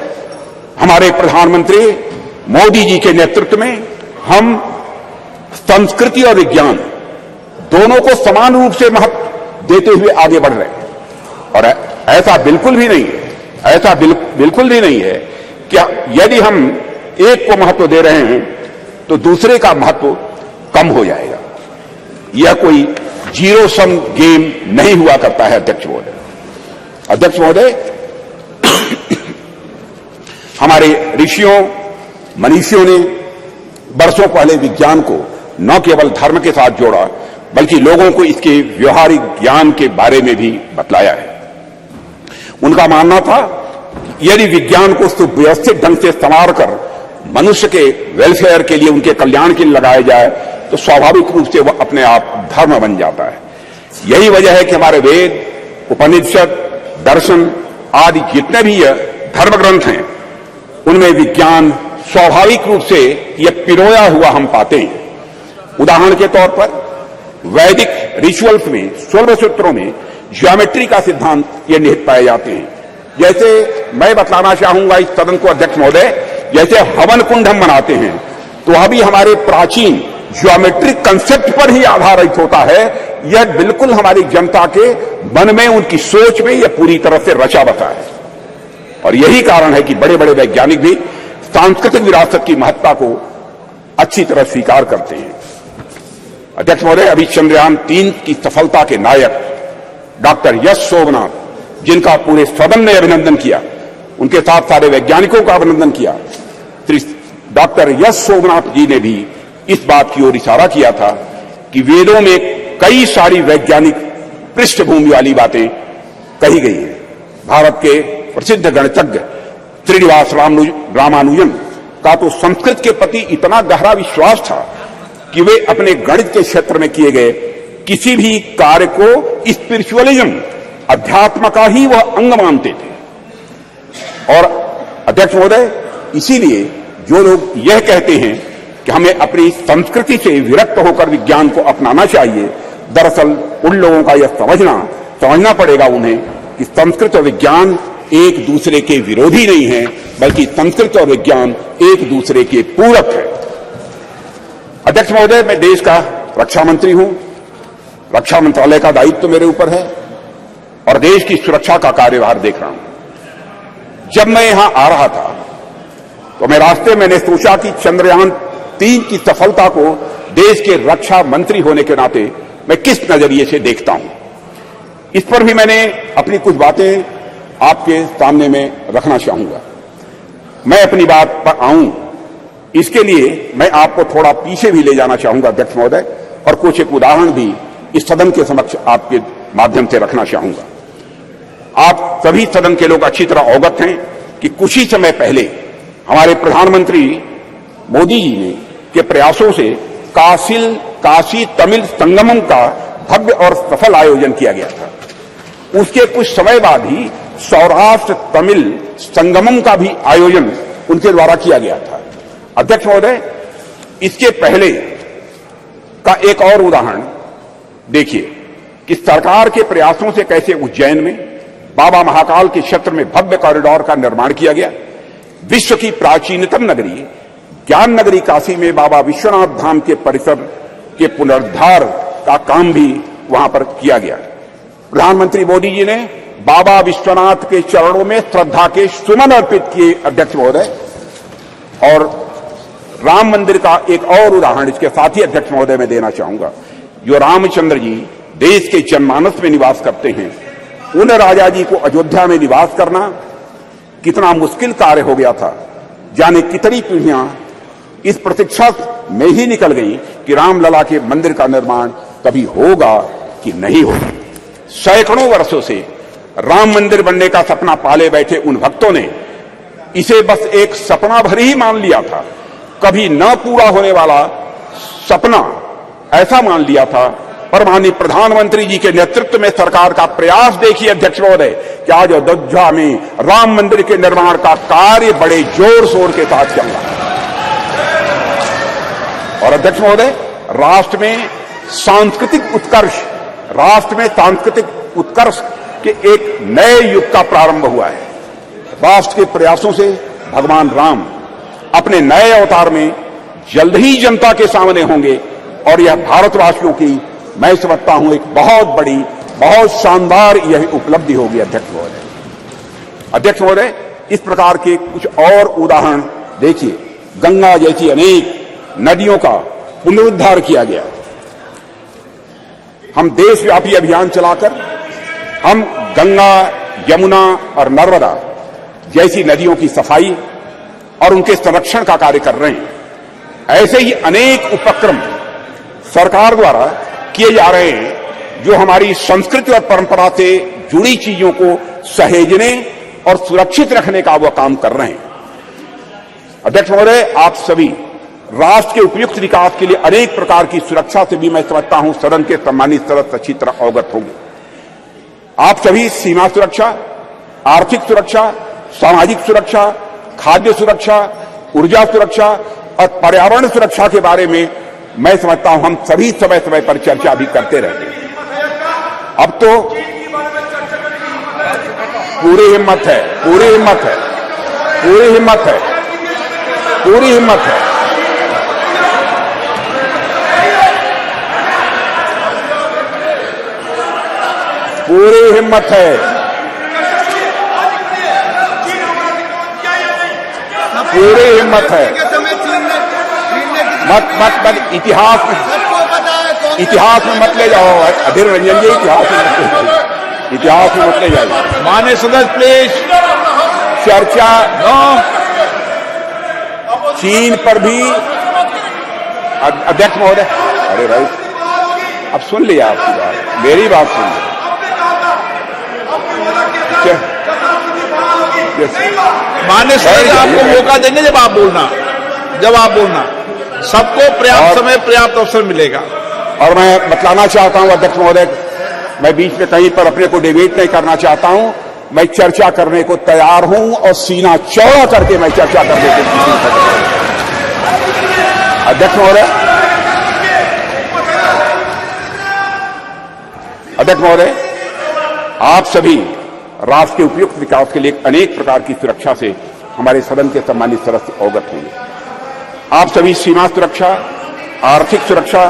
हमारे प्रधानमंत्री मोदी जी के नेतृत्व में हम संस्कृति और विज्ञान दोनों को समान रूप से महत्व देते हुए आगे बढ़ रहे हैं। और ऐसा बिल्कुल भी नहीं है कि यदि हम एक को महत्व दे रहे हैं तो दूसरे का महत्व कम हो जाएगा। यह कोई जीरो सम गेम नहीं हुआ करता है। अध्यक्ष महोदय, हमारे ऋषियों मनीषियों ने वर्षों पहले विज्ञान को न केवल धर्म के साथ जोड़ा, बल्कि लोगों को इसके व्यवहारिक ज्ञान के बारे में भी बतलाया है। उनका मानना था यदि विज्ञान को सुव्यवस्थित ढंग से संवार कर मनुष्य के वेलफेयर के लिए, उनके कल्याण के लिए लगाया जाए तो स्वाभाविक रूप से वह अपने आप धर्म बन जाता है। यही वजह है कि हमारे वेद, उपनिषद, दर्शन आदि जितने भी धर्म ग्रंथ हैं, उनमें विज्ञान स्वाभाविक रूप से यह पिरोया हुआ हम पाते हैं। उदाहरण के तौर पर वैदिक रिचुअल्स में, 16 सूत्रों में ज्योमेट्री का सिद्धांत ये निहित पाए जाते हैं। जैसे मैं बतलाना चाहूंगा इस सदन को अध्यक्ष महोदय, जैसे हवन कुंड हम बनाते हैं तो वह भी हमारे प्राचीन ज्योमेट्रिक कंसेप्ट पर ही आधारित होता है। यह बिल्कुल हमारी जनता के मन में, उनकी सोच में यह पूरी तरह से रचा बसा है। और यही कारण है कि बड़े बड़े वैज्ञानिक भी सांस्कृतिक विरासत की महत्ता को अच्छी तरह स्वीकार करते हैं। अध्यक्ष महोदय, अभी चंद्रयान 3 की सफलता के नायक डॉक्टर यश सोमनाथ, जिनका पूरे सदन ने अभिनंदन किया, उनके साथ सारे वैज्ञानिकों का अभिनंदन किया, श्री डॉक्टर यश सोमनाथ जी ने भी इस बात की ओर इशारा किया था कि वेदों में कई सारी वैज्ञानिक पृष्ठभूमि वाली बातें कही गई हैं। भारत के प्रसिद्ध गणितज्ञ श्रीनिवास रामानुजन का तो संस्कृत के प्रति इतना गहरा विश्वास था कि वे अपने गणित के क्षेत्र में किए गए किसी भी कार्य को स्पिरिचुअलिज्म, अध्यात्म का ही वह अंग मानते थे। और अध्यक्ष महोदय, इसीलिए जो लोग यह कहते हैं कि हमें अपनी संस्कृति से विरक्त होकर विज्ञान को अपनाना चाहिए, दरअसल उन लोगों का यह समझना पड़ेगा उन्हें कि संस्कृत और विज्ञान एक दूसरे के विरोधी नहीं है, बल्कि संस्कृत और विज्ञान एक दूसरे के पूरक है। अध्यक्ष महोदय, मैं देश का रक्षा मंत्री हूं, रक्षा मंत्रालय का दायित्व तो मेरे ऊपर है और देश की सुरक्षा का कार्यभार देख रहा हूं। जब मैं यहां आ रहा था तो मैं रास्ते मैंने सोचा कि चंद्रयान 3 की सफलता को देश के रक्षा मंत्री होने के नाते मैं किस नजरिए से देखता हूं। इस पर भी मैंने अपनी कुछ बातें आपके सामने में रखना चाहूंगा। मैं अपनी बात पर आऊं, इसके लिए मैं आपको थोड़ा पीछे भी ले जाना चाहूंगा अध्यक्ष महोदय, और कुछ एक उदाहरण भी इस सदन के समक्ष आपके माध्यम से रखना चाहूंगा। आप सभी सदन के लोग अच्छी तरह अवगत हैं कि कुछ ही समय पहले हमारे प्रधानमंत्री मोदी जी ने के प्रयासों से काशी तमिल संगमम का भव्य और सफल आयोजन किया गया था। उसके कुछ समय बाद ही सौराष्ट्र तमिल संगमम का भी आयोजन उनके द्वारा किया गया था। अध्यक्ष महोदय, इसके पहले का एक और उदाहरण देखिए कि सरकार के प्रयासों से कैसे उज्जैन में बाबा महाकाल के क्षेत्र में भव्य कॉरिडोर का निर्माण किया गया। विश्व की प्राचीनतम नगरी ज्ञान नगरी काशी में बाबा विश्वनाथ धाम के परिसर के पुनरुद्धार का काम भी वहां पर किया गया। प्रधानमंत्री मोदी जी ने बाबा विश्वनाथ के चरणों में श्रद्धा के सुमन अर्पित किए अध्यक्ष महोदय। और राम मंदिर का एक और उदाहरण इसके साथ ही अध्यक्ष महोदय में देना चाहूंगा। जो रामचंद्र जी देश के जनमानस में निवास करते हैं, उन राजा जी को अयोध्या में निवास करना कितना मुश्किल कार्य हो गया था। जाने कितनी पीढ़ियां इस प्रतीक्षा में ही निकल गई कि रामलला के मंदिर का निर्माण कभी होगा कि नहीं होगा। सैकड़ों वर्षों से राम मंदिर बनने का सपना पाले बैठे उन भक्तों ने इसे बस एक सपना भर ही मान लिया था, कभी न पूरा होने वाला सपना ऐसा मान लिया था पर माननीय प्रधानमंत्री जी के नेतृत्व में सरकार का प्रयास देखिए अध्यक्ष महोदय कि आज अयोध्या में राम मंदिर के निर्माण का कार्य बड़े जोर शोर के साथ चल रहा है। और अध्यक्ष महोदय, राष्ट्र में सांस्कृतिक उत्कर्ष के एक नए युग का प्रारंभ हुआ है। राष्ट्र के प्रयासों से भगवान राम अपने नए अवतार में जल्द ही जनता के सामने होंगे और यह भारतवासियों की, मैं समझता हूं, एक बहुत बड़ी, बहुत शानदार यह उपलब्धि होगी अध्यक्ष महोदय। अध्यक्ष महोदय, इस प्रकार के कुछ और उदाहरण देखिए। गंगा जैसी अनेक नदियों का पुनरुद्धार किया गया। हम देशव्यापी अभियान चलाकर हम गंगा, यमुना और नर्मदा जैसी नदियों की सफाई और उनके संरक्षण का कार्य कर रहे हैं। ऐसे ही अनेक उपक्रम सरकार द्वारा किए जा रहे हैं जो हमारी संस्कृति और परंपरा से जुड़ी चीजों को सहेजने और सुरक्षित रखने का वो काम कर रहे हैं। अध्यक्ष महोदय, आप सभी राष्ट्र के उपयुक्त विकास के लिए अनेक प्रकार की सुरक्षा से भी मैं समझता हूं सदन के सम्मानित सदस्य अच्छी तरह अवगत होंगे। आप सभी सीमा सुरक्षा, आर्थिक सुरक्षा, सामाजिक सुरक्षा, खाद्य सुरक्षा, ऊर्जा सुरक्षा और पर्यावरण सुरक्षा के बारे में मैं समझता हूं हम सभी समय समय पर चर्चा भी करते रहते हैं। अब तो पूरी हिम्मत है, पूरी हिम्मत है, पूरी हिम्मत है, पूरी हिम्मत है। पूरी हिम्मत है, पूरी हिम्मत है। मत इतिहास में मत ले जाओ अधीर रंजन जी, इतिहास में मत ले जाओ। माननीय सदस्य प्लीज चर्चा चीन पर भी अध्यक्ष महोदय, अरे भाई अब सुन लिया आपकी बात, मेरी बात सुन लिया। माननीय सदस्य आपको मौका देंगे जब आप बोलना, सबको पर्याप्त समय, पर्याप्त अवसर मिलेगा। और मैं बतलाना चाहता हूं अध्यक्ष महोदय, मैं बीच में कहीं पर अपने को डिबेट नहीं करना चाहता हूं। मैं चर्चा करने को तैयार हूं और सीना चौड़ा करके मैं चर्चा करने को अध्यक्ष महोदय, आप सभी राष्ट्र के उपयुक्त विकास के लिए अनेक प्रकार की सुरक्षा से हमारे सदन के सम्मानित सदस्य अवगत होंगे। आप सभी सीमा सुरक्षा, आर्थिक सुरक्षा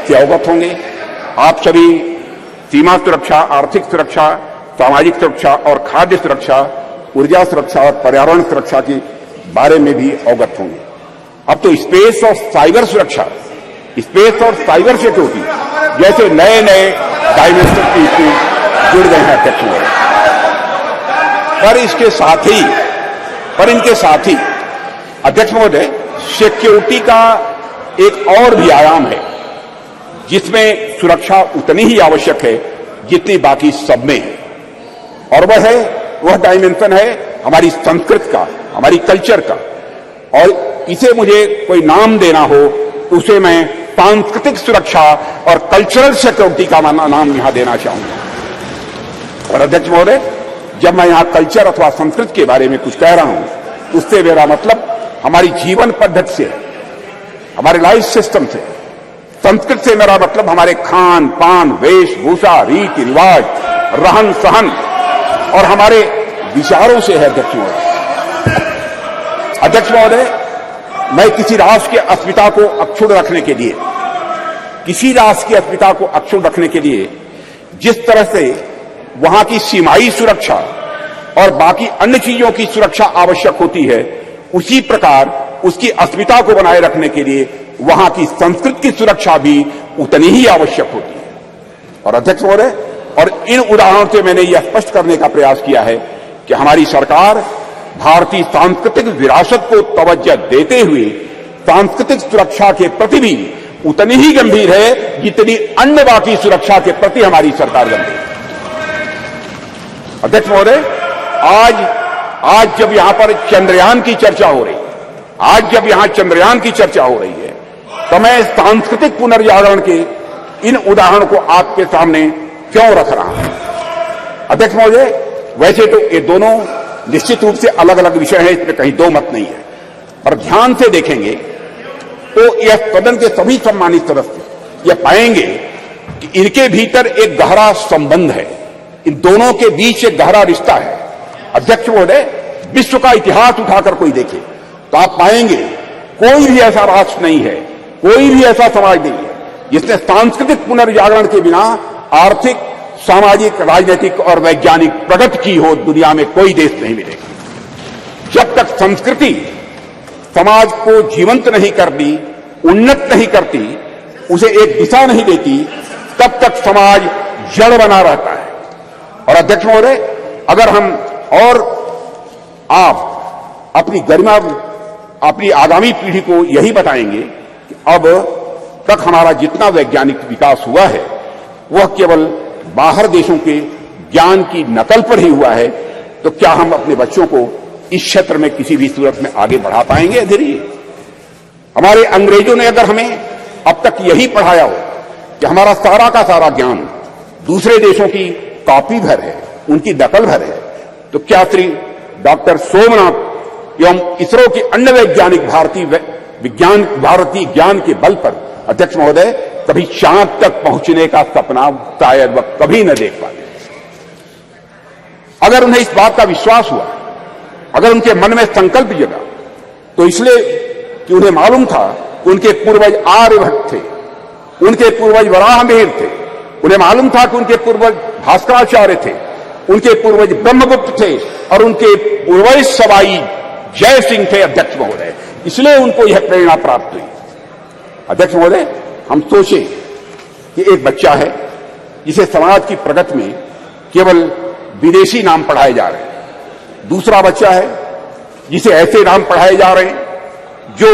से अवगत होंगे। आप सभी सीमा सुरक्षा, आर्थिक सुरक्षा, सामाजिक सुरक्षा और खाद्य सुरक्षा, ऊर्जा सुरक्षा और पर्यावरण सुरक्षा के बारे में भी अवगत होंगे। अब तो स्पेस और साइबर सुरक्षा, स्पेस और साइबर सिक्योरिटी जैसे नए नए डायमेंशन की इश्यू जुड़ गए हैं अध्यक्ष महोदय। पर इनके साथ ही अध्यक्ष महोदय, सिक्योरिटी का एक और भी आयाम है जिसमें सुरक्षा उतनी ही आवश्यक है जितनी बाकी सब में है, और वह डायमेंशन है हमारी संस्कृति का, हमारी कल्चर का। और इसे मुझे कोई नाम देना हो तो उसे मैं सांस्कृतिक सुरक्षा और कल्चरल सिक्योरिटी का नाम यहां देना चाहूंगा। और अध्यक्ष महोदय, जब मैं यहां कल्चर अथवा संस्कृति के बारे में कुछ कह रहा हूं उससे मेरा मतलब हमारी जीवन पद्धति से है, हमारे लाइफ सिस्टम से। संस्कृति से मेरा मतलब हमारे खान पान, वेशभूषा, रीति रिवाज, रहन सहन और हमारे विचारों से है अध्यक्ष महोदय। अध्यक्ष महोदय, मैं किसी राष्ट्र की अस्मिता को अक्षुण्ण रखने के लिए, जिस तरह से वहां की सीमाई सुरक्षा और बाकी अन्य चीजों की सुरक्षा आवश्यक होती है, उसी प्रकार उसकी अस्मिता को बनाए रखने के लिए वहां की संस्कृति की सुरक्षा भी उतनी ही आवश्यक होती है। और अध्यक्ष महोदय, और इन उदाहरणों से मैंने यह स्पष्ट करने का प्रयास किया है कि हमारी सरकार भारतीय सांस्कृतिक विरासत को तवज्जो देते हुए सांस्कृतिक सुरक्षा के प्रति भी उतनी ही गंभीर है जितनी अन्य बाकी सुरक्षा के प्रति हमारी सरकार गंभीर है। अध्यक्ष महोदय, आज जब यहां पर चंद्रयान की चर्चा हो रही है, तो मैं सांस्कृतिक पुनर्जागरण के इन उदाहरणों को आपके सामने क्यों रख रहा हूं? अध्यक्ष महोदय, वैसे तो ये दोनों निश्चित रूप से अलग अलग विषय हैं, इसमें कहीं दो मत नहीं है, पर ध्यान से देखेंगे तो यह सदन के सभी सम्मानित सदस्य यह पाएंगे कि इनके भीतर एक गहरा संबंध है, इन दोनों के बीच एक गहरा रिश्ता है। अध्यक्ष महोदय, विश्व का इतिहास उठाकर कोई देखे तो आप पाएंगे कोई भी ऐसा राष्ट्र नहीं है, कोई भी ऐसा समाज नहीं है जिसने सांस्कृतिक पुनर्जागरण के बिना आर्थिक, सामाजिक, राजनीतिक और वैज्ञानिक प्रगति की हो। दुनिया में कोई देश नहीं मिलेगा। जब तक संस्कृति समाज को जीवंत नहीं करती, उन्नत नहीं करती, उसे एक दिशा नहीं देती, तब तक समाज जड़ बना रहता है। और अध्यक्ष महोदय, अगर हम और आप अपनी गरिमा, अपनी आगामी पीढ़ी को यही बताएंगे कि अब तक हमारा जितना वैज्ञानिक विकास हुआ है वह केवल बाहर देशों के ज्ञान की नकल पर ही हुआ है, तो क्या हम अपने बच्चों को इस क्षेत्र में किसी भी सूरत में आगे बढ़ा पाएंगे? धीरे हमारे अंग्रेजों ने अगर हमें अब तक यही पढ़ाया हो कि हमारा सारा का सारा ज्ञान दूसरे देशों की कॉपी भर है, उनकी नकल भर है, तो क्या श्री डॉक्टर सोमनाथ एवं इसरो के अन्य वैज्ञानिक भारतीय ज्ञान के बल पर अध्यक्ष महोदय कभी चांद तक पहुंचने का सपना शायद वह कभी न देख पाते? अगर उन्हें इस बात का विश्वास हुआ, अगर उनके मन में संकल्प जगा, तो इसलिए कि उन्हें मालूम था कि उनके पूर्वज आर्यभट्ट थे, उनके पूर्वज वराहमिहिर थे, उन्हें मालूम था कि उनके पूर्वज भास्कराचार्य थे, उनके पूर्वज ब्रह्मगुप्त थे और उनके पूर्वज सवाई जय सिंह थे। अध्यक्ष महोदय, इसलिए उनको यह प्रेरणा प्राप्त हुई। अध्यक्ष महोदय, हम सोचें कि एक बच्चा है जिसे समाज की प्रगति में केवल विदेशी नाम पढ़ाए जा रहे हैं, दूसरा बच्चा है जिसे ऐसे नाम पढ़ाए जा रहे हैं जो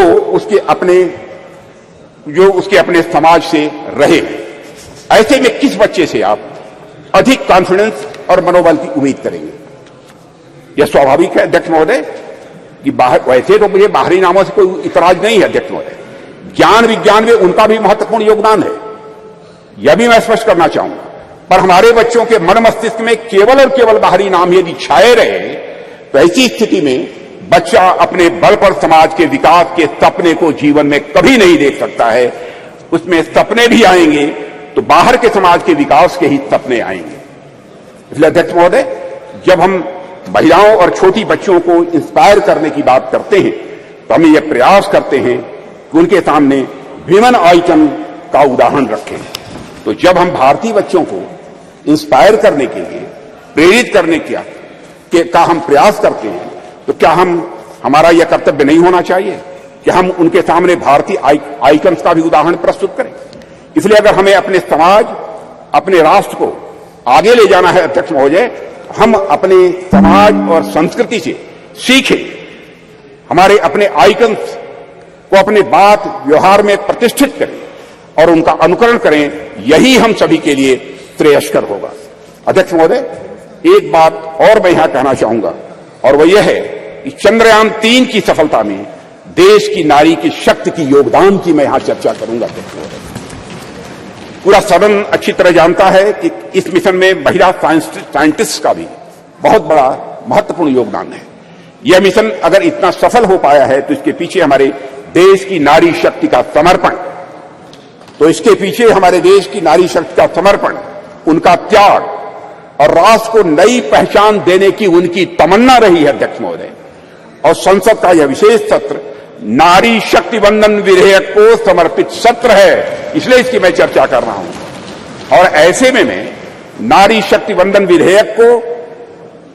उसके अपने समाज से रहे। ऐसे में किस बच्चे से आप अधिक कॉन्फिडेंस और मनोबल की उम्मीद करेंगे? यह स्वाभाविक है अध्यक्ष महोदय कि वैसे तो मुझे बाहरी नामों से कोई इतराज नहीं है अध्यक्ष महोदय, ज्ञान विज्ञान में उनका भी महत्वपूर्ण योगदान है, यह भी मैं स्पष्ट करना चाहूंगा, पर हमारे बच्चों के मन मस्तिष्क में केवल और केवल बाहरी नाम यदि छाए रहे तो ऐसी स्थिति में बच्चा अपने बल पर समाज के विकास के सपने को जीवन में कभी नहीं देख सकता है। उसमें सपने भी आएंगे तो बाहर के समाज के विकास के ही सपने आएंगे। इसलिए अध्यक्ष महोदय, जब हम महिलाओं और छोटी बच्चों को इंस्पायर करने की बात करते हैं तो हम यह प्रयास करते हैं कि उनके सामने विमेन आइकन का उदाहरण रखें। तो जब हम भारतीय बच्चों को इंस्पायर करने के लिए, प्रेरित करने का हम प्रयास करते हैं, तो क्या हमारा यह कर्तव्य नहीं होना चाहिए कि हम उनके सामने भारतीय आइकन्स का भी उदाहरण प्रस्तुत करें? इसलिए अगर हमें अपने समाज, अपने राष्ट्र को आगे ले जाना है अध्यक्ष महोदय, हम अपने समाज और संस्कृति से सीखें, हमारे अपने आइकन्स को अपने बात व्यवहार में प्रतिष्ठित करें और उनका अनुकरण करें। यही हम सभी के लिए श्रेयस्कर होगा। अध्यक्ष महोदय, एक बात और मैं यहां कहना चाहूंगा और वह यह है कि चंद्रयान 3 की सफलता में देश की नारी की शक्ति की योगदान की मैं यहां चर्चा करूंगा। पूरा सदन अच्छी तरह जानता है कि इस मिशन में महिला साइंटिस्ट का भी बहुत बड़ा महत्वपूर्ण योगदान है। यह मिशन अगर इतना सफल हो पाया है तो इसके पीछे हमारे देश की नारी शक्ति का समर्पण, उनका त्याग और राष्ट्र को नई पहचान देने की उनकी तमन्ना रही है अध्यक्ष महोदय। और संसद का यह विशेष सत्र नारी शक्ति वंदन विधेयक को समर्पित सत्र है, इसलिए इसकी मैं चर्चा कर रहा हूं। और ऐसे में मैं नारी शक्ति वंदन विधेयक को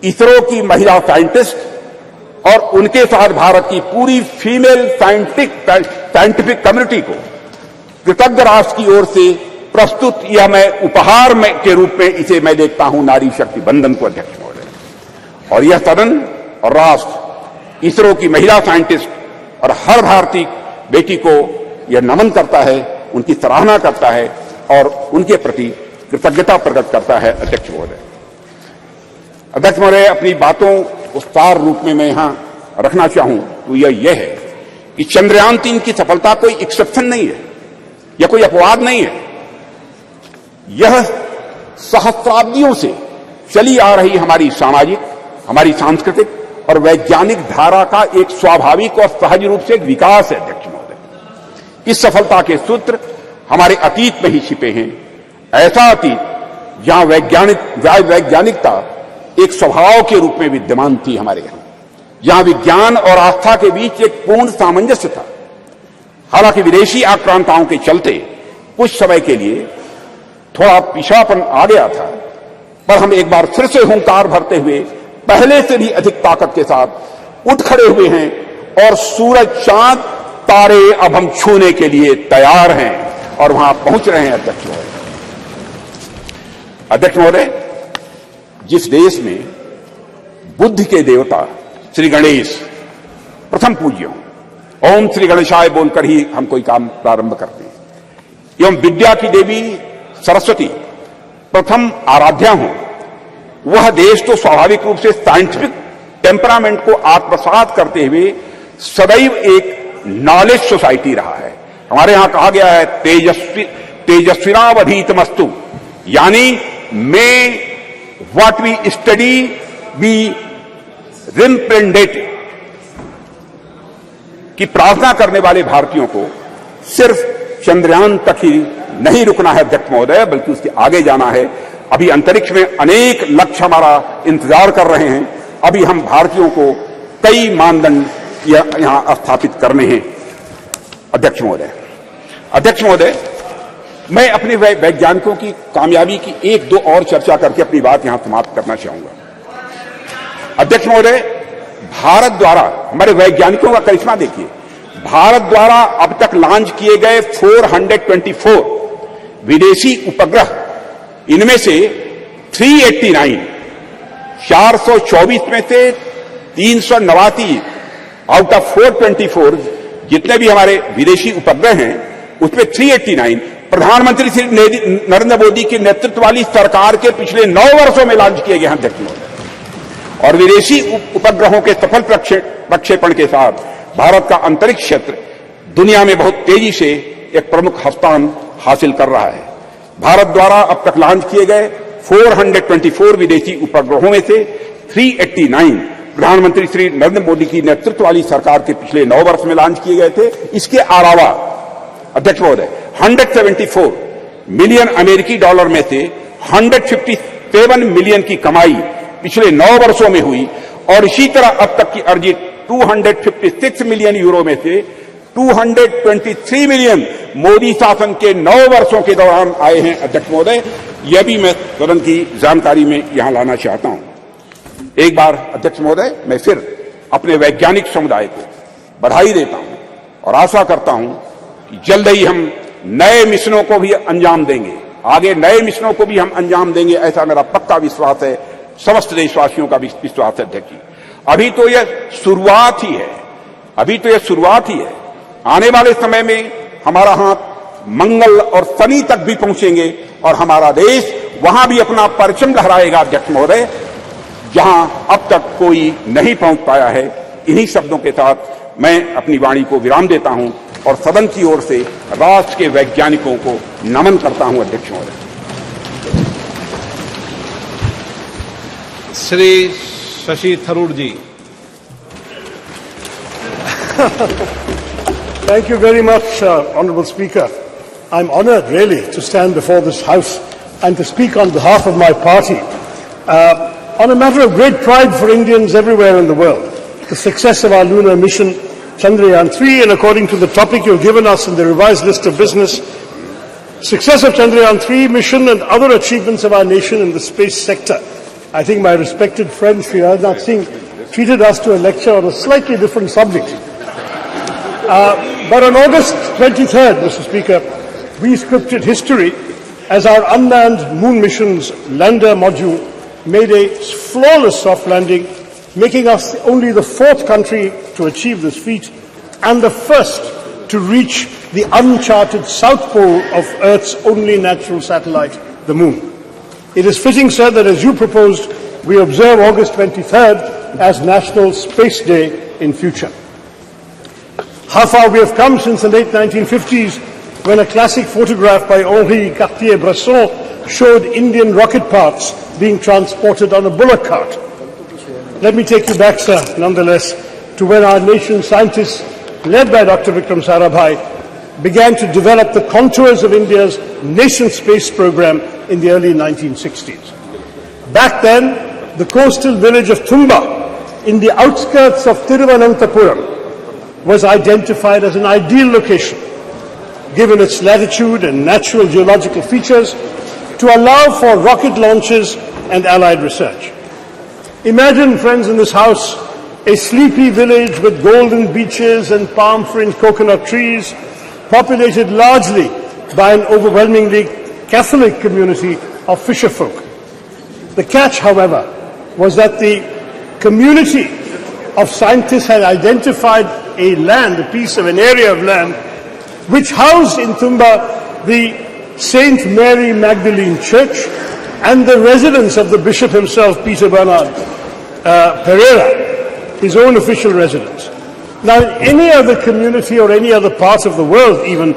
इसरो की महिला साइंटिस्ट और उनके साथ भारत की पूरी फीमेल साइंटिफिक कम्युनिटी को कृतज्ञ राष्ट्र की ओर से प्रस्तुत यह मैं उपहार के रूप में इसे मैं देखता हूं, नारी शक्ति वंदन को अध्यक्ष महोदय। और यह सदन और राष्ट्र इसरो की महिला साइंटिस्ट और हर भारतीय बेटी को यह नमन करता है, उनकी सराहना करता है और उनके प्रति कृतज्ञता प्रकट करता है अध्यक्ष महोदय। अध्यक्ष महोदय, अपनी बातों को सार रूप में मैं यहां रखना चाहूं तो यह है कि चंद्रयान 3 की सफलता कोई एक्सेप्शन नहीं है, यह कोई अपवाद नहीं है। यह सहस्राब्दियों से चली आ रही हमारी सामाजिक, हमारी सांस्कृतिक और वैज्ञानिक धारा का एक स्वाभाविक और सहज रूप से एक विकास है अध्यक्ष महोदय। इस सफलता के सूत्र हमारे अतीत में ही छिपे हैं। ऐसा अतीत जहां वैज्ञानिकता एक स्वभाव के रूप में विद्यमान थी हमारे यहां, जहां विज्ञान और आस्था के बीच एक पूर्ण सामंजस्य था। हालांकि विदेशी आक्रांताओं के चलते कुछ समय के लिए थोड़ा पिछड़ापन आ गया था, पर हम एक बार फिर से हुंकार भरते हुए पहले से भी अधिक ताकत के साथ उठ खड़े हुए हैं और सूरज, चांद, तारे अब हम छूने के लिए तैयार हैं और वहां पहुंच रहे हैं अध्यक्ष महोदय। अध्यक्ष महोदय, जिस देश में बुद्धि के देवता श्री गणेश प्रथम पूज्य हों, ओम श्री गणेशाय बोलकर ही हम कोई काम प्रारंभ करते हैं, एवं विद्या की देवी सरस्वती प्रथम आराध्या हों, वह देश तो स्वाभाविक रूप से साइंटिफिक टेम्परामेंट को आत्मसात करते हुए सदैव एक नॉलेज सोसाइटी रहा है। हमारे यहां कहा गया है तेजस्विनावधीतमस्तु, यानी मे व्हाट वी स्टडी बी रिम्प्रेंडेटेड, कि प्रार्थना करने वाले भारतीयों को सिर्फ चंद्रयान तक ही नहीं रुकना है अध्यक्ष महोदय, बल्कि उसके आगे जाना है। अभी अंतरिक्ष में अनेक लक्ष्य हमारा इंतजार कर रहे हैं। अभी हम भारतीयों को कई मानदंड यहां स्थापित करने हैं अध्यक्ष महोदय। अध्यक्ष महोदय, मैं अपने वैज्ञानिकों की कामयाबी की एक दो और चर्चा करके अपनी बात यहां समाप्त करना चाहूंगा। अध्यक्ष महोदय, भारत द्वारा हमारे वैज्ञानिकों का करिश्मा देखिए। भारत द्वारा अब तक लॉन्च किए गए 424 विदेशी उपग्रह, इनमें से 389 424 में से 389 आउट ऑफ 424 जितने भी हमारे विदेशी उपग्रह हैं, उसमें 389 प्रधानमंत्री श्री नरेंद्र मोदी के नेतृत्व वाली सरकार के पिछले 9 वर्षों में लॉन्च किए गए हैं अध्यक्ष महोदय। और विदेशी उपग्रहों के सफल प्रक्षेपण के साथ भारत का अंतरिक्ष क्षेत्र दुनिया में बहुत तेजी से एक प्रमुख स्थान हासिल कर रहा है। भारत द्वारा अब तक लॉन्च किए गए 424 विदेशी उपग्रहों में से 389 प्रधानमंत्री श्री नरेंद्र मोदी की नेतृत्व वाली सरकार के पिछले 9 वर्ष में लॉन्च किए गए थे। इसके अलावा अध्यक्ष महोदय 174 मिलियन अमेरिकी डॉलर में से 157 मिलियन की कमाई पिछले 9 वर्षों में हुई, और इसी तरह अब तक की अर्जित 256 मिलियन यूरो में से 223 मिलियन मोदी शासन के 9 वर्षों के दौरान आए हैं अध्यक्ष महोदय। यह भी मैं सदन की जानकारी में यहां लाना चाहता हूं। एक बार अध्यक्ष महोदय, मैं फिर अपने वैज्ञानिक समुदाय को बधाई देता हूं और आशा करता हूं कि जल्द ही हम नए मिशनों को भी अंजाम देंगे, आगे नए मिशनों को भी हम अंजाम देंगे, ऐसा मेरा पक्का विश्वास है, समस्त देशवासियों का भी विश्वास है अध्यक्ष जी। अभी तो यह शुरुआत ही है, अभी तो यह शुरुआत ही है। आने वाले समय में हमारा हाथ मंगल और शनि तक भी पहुंचेंगे और हमारा देश वहां भी अपना परचम लहराएगा अध्यक्ष महोदय, जहां अब तक कोई नहीं पहुंच पाया है। इन्हीं शब्दों के साथ मैं अपनी वाणी को विराम देता हूं और सदन की ओर से राष्ट्र के वैज्ञानिकों को नमन करता हूं अध्यक्ष महोदय। श्री शशि थरूर जी। Thank you very much, Honourable Speaker. I'm honoured, really, to stand before this House and to speak on behalf of my party on a matter of great pride for Indians everywhere in the world, the success of our lunar mission, Chandrayaan-3, and according to the topic you've given us in the revised list of business, success of Chandrayaan-3 mission and other achievements of our nation in the space sector. I think my respected friend Sri Rajnath Singh treated us to a lecture on a slightly different subject. But on August 23rd, Mr. Speaker, we scripted history as our unmanned moon mission's lander module made a flawless soft landing, making us only the 4th country to achieve this feat and the first to reach the uncharted south pole of Earth's only natural satellite, the moon. It is fitting, sir, that as you proposed, we observe August 23rd as National Space Day in future. How far we have come since the late 1950s, when a classic photograph by Henri Cartier-Bresson showed Indian rocket parts being transported on a bullock cart. Let me take you back, sir, nonetheless, to when our nation's scientists, led by Dr. Vikram Sarabhai, began to develop the contours of India's nation space program in the early 1960s. Back then, the coastal village of Thumba, in the outskirts of Thiruvananthapuram, was identified as an ideal location, given its latitude and natural geological features, to allow for rocket launches and allied research. Imagine, friends in this House, a sleepy village with golden beaches and palm-fringed coconut trees, populated largely by an overwhelmingly Catholic community of fisherfolk. The catch, however, was that the community of scientists had identified a piece of an area of land, which housed in Thumba the St. Mary Magdalene Church and the residence of the bishop himself, Peter Bernard Pereira, his own official residence. Now, in any other community or any other part of the world even,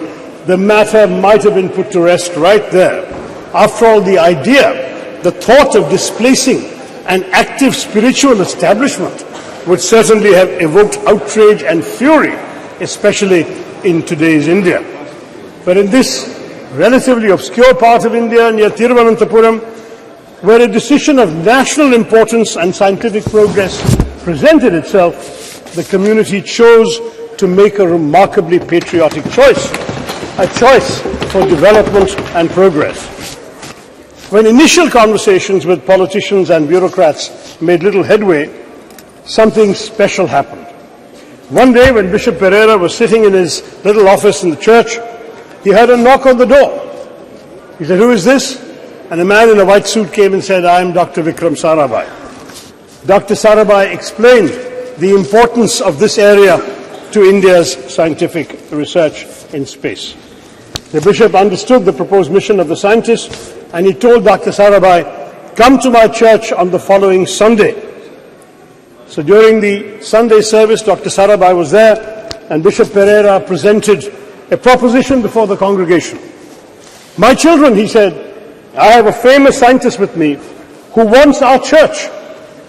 the matter might have been put to rest right there. After all, the idea, the thought of displacing an active spiritual establishment would certainly have evoked outrage and fury, especially in today's India. But in this relatively obscure part of India near Thiruvananthapuram, where a decision of national importance and scientific progress presented itself, the community chose to make a remarkably patriotic choice, a choice for development and progress. When initial conversations with politicians and bureaucrats made little headway, something special happened. One day, when Bishop Pereira was sitting in his little office in the church, he heard a knock on the door. He said, "Who is this?" And a man in a white suit came and said, "I am Dr. Vikram Sarabhai." Dr. Sarabhai explained the importance of this area to India's scientific research in space. The bishop understood the proposed mission of the scientists, and he told Dr. Sarabhai, "Come to my church on the following Sunday." So during the Sunday service, Dr. Sarabhai was there, and Bishop Pereira presented a proposition before the congregation. "My children," he said, "I have a famous scientist with me who wants our church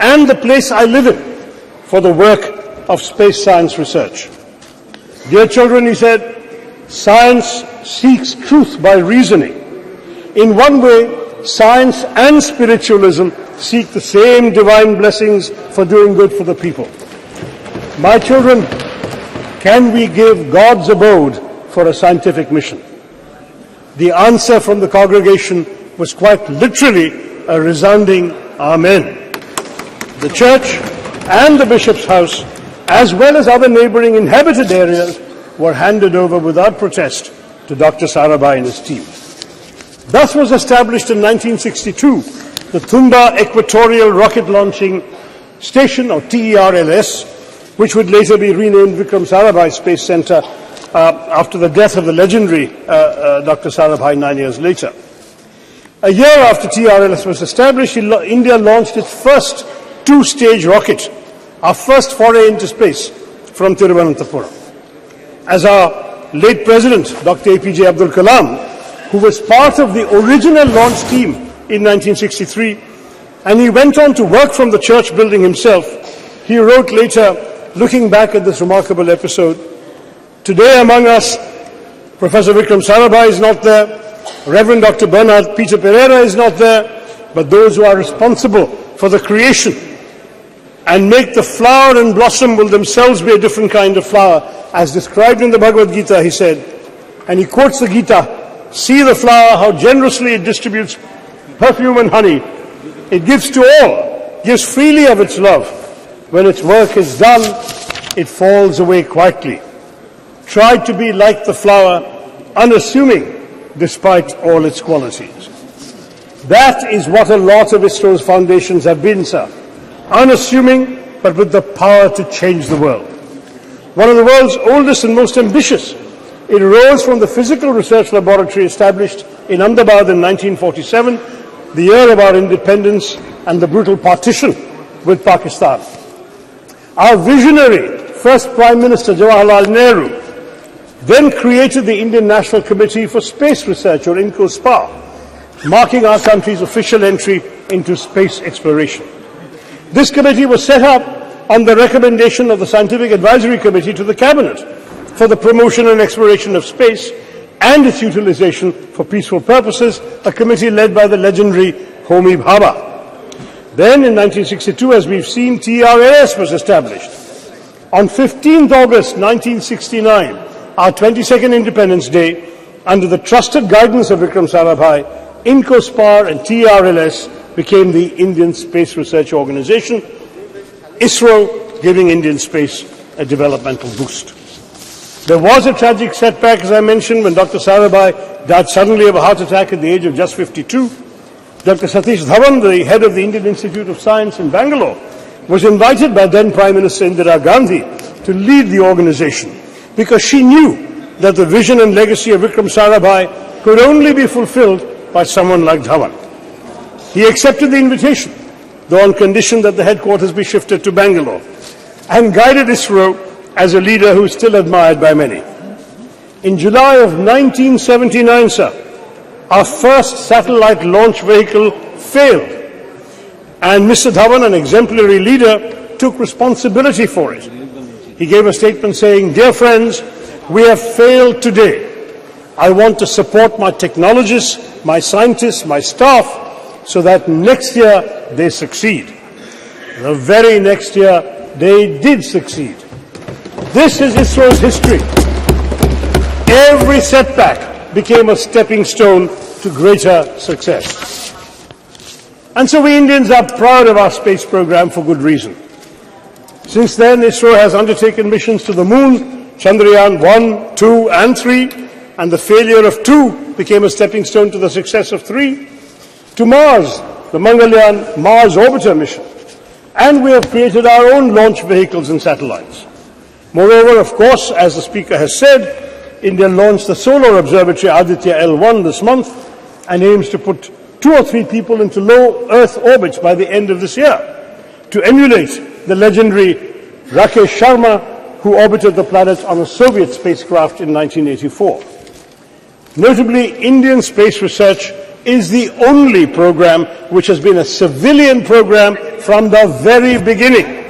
and the place I live in for the work of space science research. Dear children," he said, "science seeks truth by reasoning. In one way, science and spiritualism seek the same divine blessings for doing good for the people. My children, can we give God's abode for a scientific mission?" The answer from the congregation was quite literally a resounding Amen. The church and the bishop's house, as well as other neighboring inhabited areas, were handed over without protest to Dr. Sarabhai and his team. Thus was established in 1962 the Thumba Equatorial Rocket Launching Station, or TERLS, which would later be renamed Vikram Sarabhai Space Center after the death of the legendary Dr. Sarabhai 9 years later. A year after TRLS was established, India launched its first two-stage rocket, our first foray into space, from Thiruvananthapuram. As our late President, Dr. APJ Abdul Kalam, who was part of the original launch team in 1963, and he went on to work from the church building himself, he wrote later, looking back at this remarkable episode, "Today among us, Professor Vikram Sarabhai is not there, Reverend Dr. Bernard Peter Pereira is not there, but those who are responsible for the creation and make the flower and blossom will themselves be a different kind of flower, as described in the Bhagavad Gita," he said, and he quotes the Gita, "See the flower, how generously it distributes perfume and honey. It gives to all, gives freely of its love. When its work is done, it falls away quietly. Try to be like the flower, unassuming despite all its qualities." That is what a lot of ISRO's foundations have been, sir. Unassuming, but with the power to change the world. One of the world's oldest and most ambitious, it arose from the physical research laboratory established in Ahmedabad in 1947, the year of our independence and the brutal partition with Pakistan. Our visionary first Prime Minister, Jawaharlal Nehru, then created the Indian National Committee for Space Research, or INCOSPA, marking our country's official entry into space exploration. This committee was set up on the recommendation of the Scientific Advisory Committee to the Cabinet for the promotion and exploration of space and its utilization for peaceful purposes, a committee led by the legendary Homi Bhabha. Then, in 1962, as we've seen, TRLS was established. On 15th August 1969, our 22nd Independence Day, under the trusted guidance of Vikram Sarabhai, INCOSPAR and TRLS became the Indian Space Research Organization, ISRO giving Indian space a developmental boost. There was a tragic setback, as I mentioned, when Dr. Sarabhai died suddenly of a heart attack at the age of just 52. Dr. Satish Dhawan, the head of the Indian Institute of Science in Bangalore, was invited by then Prime Minister Indira Gandhi to lead the organization because she knew that the vision and legacy of Vikram Sarabhai could only be fulfilled by someone like Dhawan. He accepted the invitation, though on condition that the headquarters be shifted to Bangalore, and guided ISRO as a leader who is still admired by many. In July of 1979, sir, our first satellite launch vehicle failed, and Mr. Dhawan, an exemplary leader, took responsibility for it. He gave a statement saying, "Dear friends, we have failed today. I want to support my technologists, my scientists, my staff, so that next year they succeed." The very next year, they did succeed. This is ISRO's history. Every setback became a stepping stone to greater success. And so we Indians are proud of our space program for good reason. Since then, ISRO has undertaken missions to the moon, Chandrayaan 1, 2, and 3, and the failure of 2 became a stepping stone to the success of 3, to Mars, the Mangalyaan Mars Orbiter mission, and we have created our own launch vehicles and satellites. Moreover, of course, as the Speaker has said, India launched the Solar Observatory Aditya L1 this month and aims to put 2 or 3 people into low Earth orbits by the end of this year, to emulate the legendary Rakesh Sharma, who orbited the planet on a Soviet spacecraft in 1984. Notably, Indian space research is the only program which has been a civilian program from the very beginning.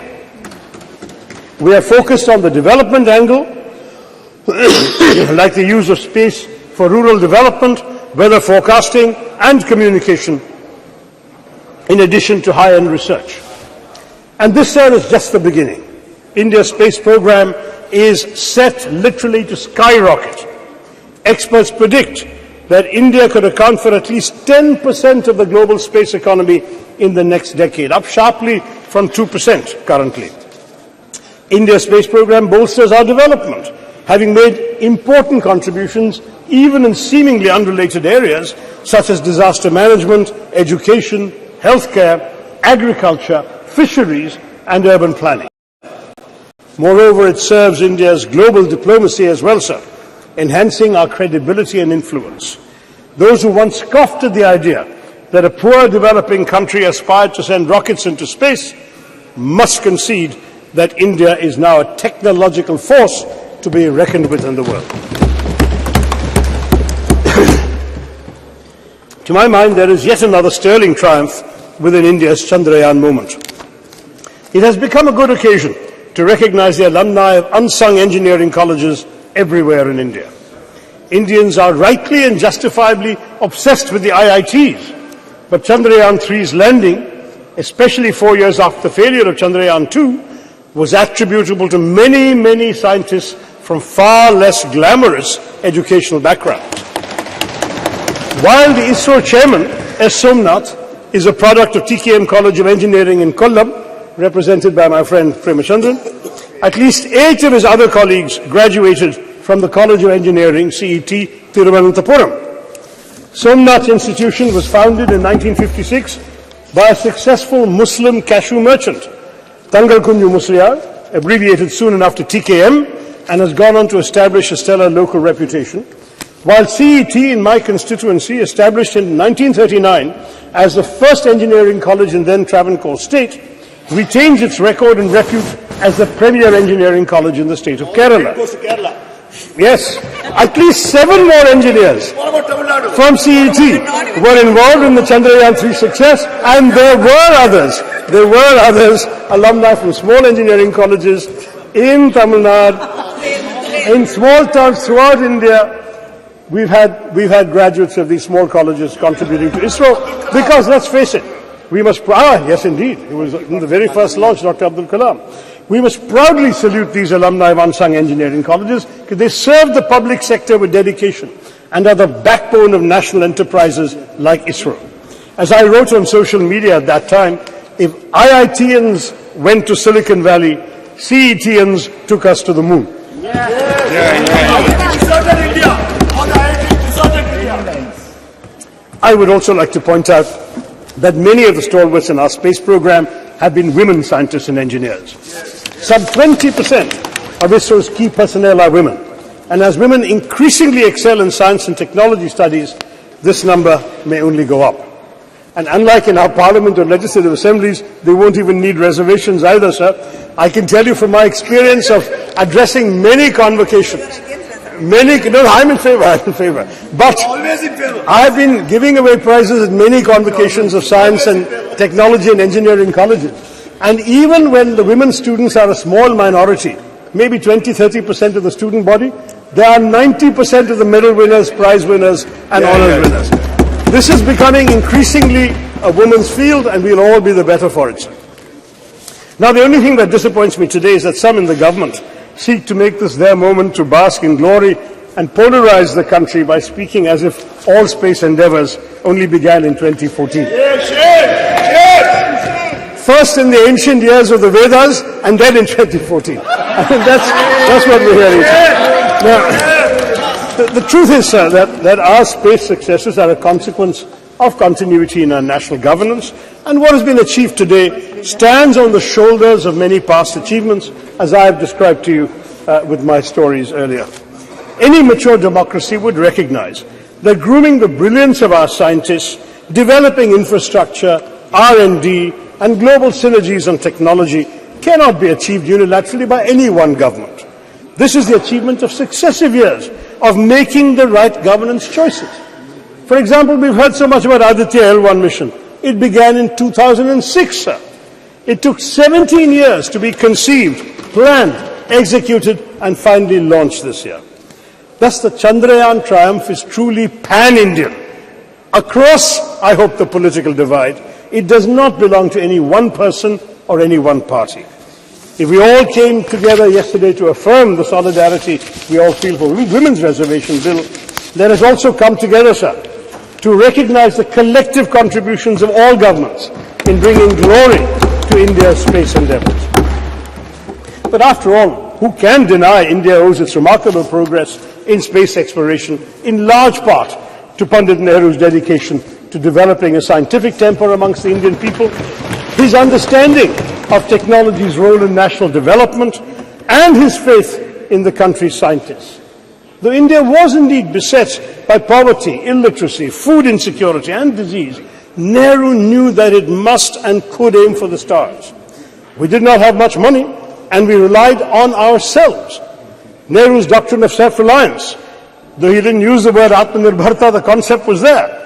We are focused on the development angle, like the use of space for rural development, weather forecasting, and communication, in addition to high-end research. And this, sir, is just the beginning. India's space program is set literally to skyrocket. Experts predict that India could account for at least 10% of the global space economy in the next decade, up sharply from 2% currently. India's space program bolsters our development, having made important contributions even in seemingly unrelated areas such as disaster management, education, healthcare, agriculture, fisheries, and urban planning. Moreover, it serves India's global diplomacy as well, sir, enhancing our credibility and influence. Those who once scoffed at the idea that a poor developing country aspired to send rockets into space must concede that India is now a technological force to be reckoned with in the world. To my mind, there is yet another sterling triumph within India's Chandrayaan movement. It has become a good occasion to recognize the alumni of unsung engineering colleges everywhere in India. Indians are rightly and justifiably obsessed with the IITs, but Chandrayaan 3's landing, especially 4 years after the failure of Chandrayaan 2, was attributable to many, many scientists from far less glamorous educational backgrounds. While the ISRO chairman, S. Somnath, is a product of TKM College of Engineering in Kollam, represented by my friend Premachandran, at least 8 of his other colleagues graduated from the College of Engineering, CET, Thiruvananthapuram. Somnath Institution was founded in 1956 by a successful Muslim cashew merchant, Tangal Kunju Musliar, abbreviated soon enough to TKM, and has gone on to establish a stellar local reputation, while CET in my constituency, established in 1939 as the first engineering college in then Travancore state, retains its record and repute as the premier engineering college in the state of Kerala. Yes, at least 7 more engineers from CET were involved in the Chandrayaan-3 success, and there were others, alumni from small engineering colleges in Tamil Nadu, in small towns throughout India. We've had graduates of these small colleges contributing to ISRO, because let's face it, we must, yes indeed, it was in the very first launch, Dr. Abdul Kalam. We must proudly salute these alumni of unsung engineering colleges, because they serve the public sector with dedication and are the backbone of national enterprises like ISRO. As I wrote on social media at that time, if IITians went to Silicon Valley, CETians took us to the moon. I would also like to point out that many of the stalwarts in our space program have been women scientists and engineers. Some 20% of ISRO's key personnel are women. And as women increasingly excel in science and technology studies, this number may only go up. And unlike in our parliament or legislative assemblies, they won't even need reservations either, sir. I can tell you from my experience of addressing many convocations, I'm in favor. But I've been giving away prizes at many convocations of science and technology and engineering colleges. And even when the women students are a small minority, maybe 20-30% of the student body, there are 90% of the medal winners, prize winners, and honors winners. This is becoming increasingly a woman's field, and we'll all be the better for it. Now, the only thing that disappoints me today is that some in the government seek to make this their moment to bask in glory and polarize the country by speaking as if all space endeavors only began in 2014. First in the ancient years of the Vedas, and then in 2014. I think that's what we're hearing. Now, the truth is, sir, that our space successes are a consequence of continuity in our national governance, and what has been achieved today stands on the shoulders of many past achievements, as I have described to you with my stories earlier. Any mature democracy would recognize that grooming the brilliance of our scientists, developing infrastructure, R&D, and global synergies on technology cannot be achieved unilaterally by any one government. This is the achievement of successive years of making the right governance choices. For example, we've heard so much about Aditya L1 mission. It began in 2006, sir. It took 17 years to be conceived, planned, executed, and finally launched this year. Thus, the Chandrayaan triumph is truly pan-Indian. Across, I hope, the political divide, it does not belong to any one person or any one party. If we all came together yesterday to affirm the solidarity we all feel for women's reservation bill, let us also come together, sir, to recognize the collective contributions of all governments in bringing glory to India's space endeavors. But after all, who can deny India owes its remarkable progress in space exploration in large part to Pandit Nehru's dedication to developing a scientific temper amongst the Indian people, his understanding of technology's role in national development, and his faith in the country's scientists. Though India was indeed beset by poverty, illiteracy, food insecurity, and disease, Nehru knew that it must and could aim for the stars. We did not have much money, and we relied on ourselves. Nehru's doctrine of self-reliance, though he didn't use the word Atmanirbharta, the concept was there,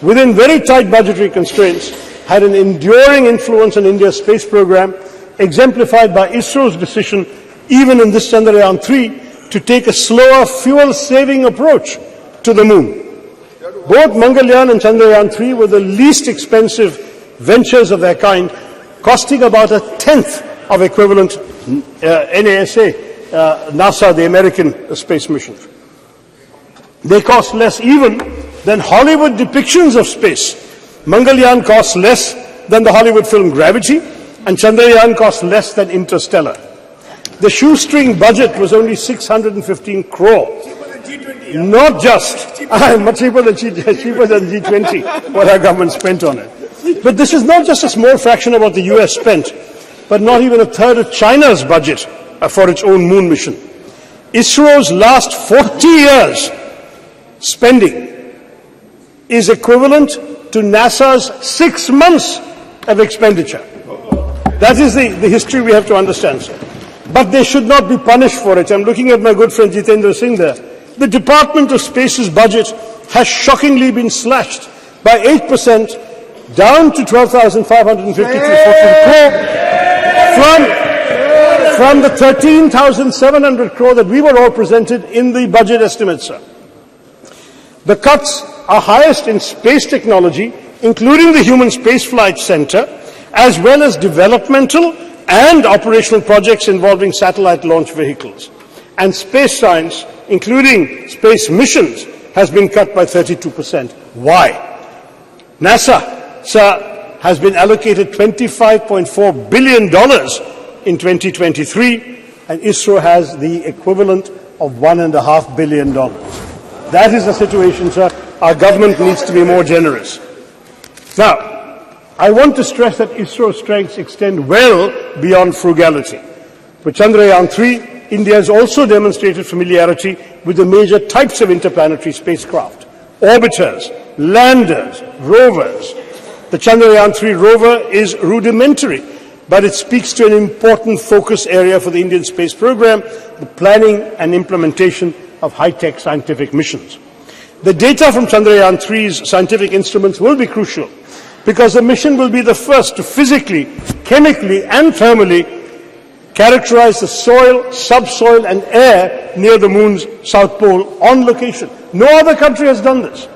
within very tight budgetary constraints, had an enduring influence on India's space program, exemplified by ISRO's decision, even in this Chandrayaan-3, to take a slower, fuel-saving approach to the moon. Both Mangalyaan and Chandrayaan-3 were the least expensive ventures of their kind, costing about a tenth of equivalent NASA, the American space missions. They cost less even than Hollywood depictions of space. Mangalyaan costs less than the Hollywood film Gravity, and Chandrayaan costs less than Interstellar. The shoestring budget was only 615 crore. Not just, much cheaper than G20, what our government spent on it. But this is not just a small fraction of what the US spent, but not even a third of China's budget for its own moon mission. ISRO's last 40 years spending is equivalent to NASA's 6 months of expenditure. That is the history we have to understand, sir. but they should not be punished for it. I'm looking at my good friend Jitendra Singh there. The Department of Space's budget has shockingly been slashed by 8%, down to 12,553 crore from the 13,700 crore that we were all presented in the budget estimates, sir. The cuts are highest in space technology, including the Human Spaceflight Center, as well as developmental and operational projects involving satellite launch vehicles. And space science, including space missions, has been cut by 32%. Why? NASA, sir, has been allocated $25.4 billion in 2023, and ISRO has the equivalent of $1.5 billion. That is the situation, sir. Our government needs to be more generous. Now, I want to stress that ISRO's strengths extend well beyond frugality. For Chandrayaan-3, India has also demonstrated familiarity with the major types of interplanetary spacecraft: orbiters, landers, rovers. The Chandrayaan-3 rover is rudimentary, but it speaks to an important focus area for the Indian space program, the planning and implementation of high-tech scientific missions. The data from Chandrayaan-3's scientific instruments will be crucial, because the mission will be the first to physically, chemically and thermally characterize the soil, subsoil and air near the moon's south pole on location. No other country has done this.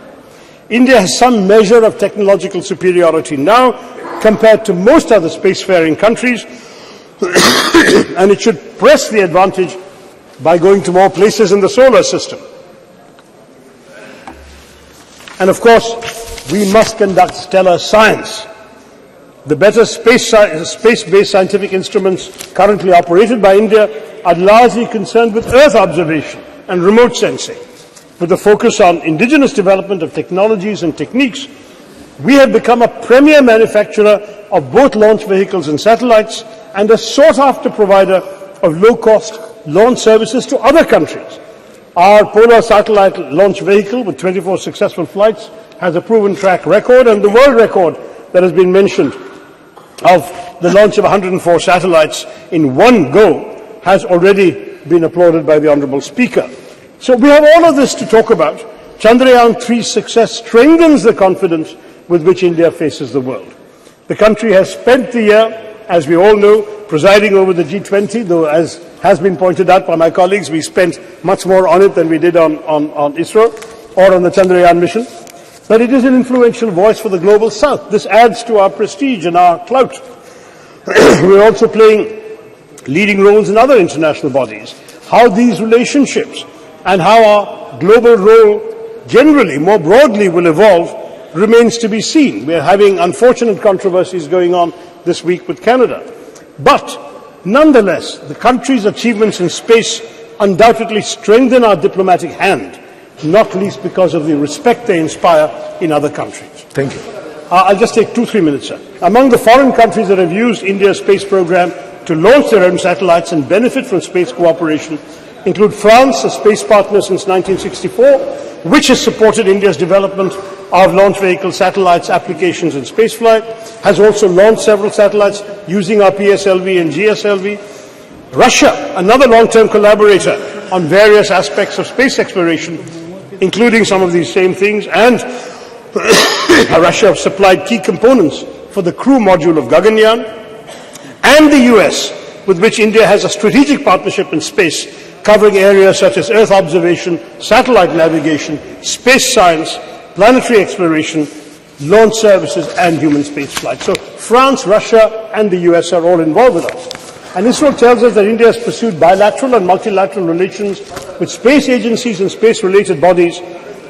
India has some measure of technological superiority now compared to most other spacefaring countries, and it should press the advantage by going to more places in the solar system. And of course, we must conduct stellar science. The better space-based scientific instruments currently operated by India are largely concerned with Earth observation and remote sensing. With a focus on indigenous development of technologies and techniques, we have become a premier manufacturer of both launch vehicles and satellites, and a sought-after provider of low-cost launch services to other countries. Our Polar satellite launch vehicle, with 24 successful flights, has a proven track record, and the world record that has been mentioned of the launch of 104 satellites in one go has already been applauded by the Honourable Speaker. So we have all of this to talk about. Chandrayaan-3's success strengthens the confidence with which India faces the world. The country has spent the year, as we all know, presiding over the G20, though as has been pointed out by my colleagues, we spent much more on it than we did on ISRO or on the Chandrayaan mission. But it is an influential voice for the global south. This adds to our prestige and our clout. We're also playing leading roles in other international bodies. How these relationships and how our global role generally, more broadly, will evolve remains to be seen. We're having unfortunate controversies going on this week with Canada. But nonetheless, the country's achievements in space undoubtedly strengthen our diplomatic hand, not least because of the respect they inspire in other countries. Thank you. I'll just take 2-3 minutes, sir. Among the foreign countries that have used India's space program to launch their own satellites and benefit from space cooperation include France, a space partner since 1964, which has supported India's development of launch vehicle satellites, applications and spaceflight, has also launched several satellites using our PSLV and GSLV. Russia, another long-term collaborator on various aspects of space exploration, including some of these same things, and Russia supplied key components for the crew module of Gaganyaan, and the US, with which India has a strategic partnership in space, covering areas such as Earth observation, satellite navigation, space science, planetary exploration, launch services, and human spaceflight. So France, Russia, and the US are all involved with us. And ISRO tells us that India has pursued bilateral and multilateral relations with space agencies and space-related bodies,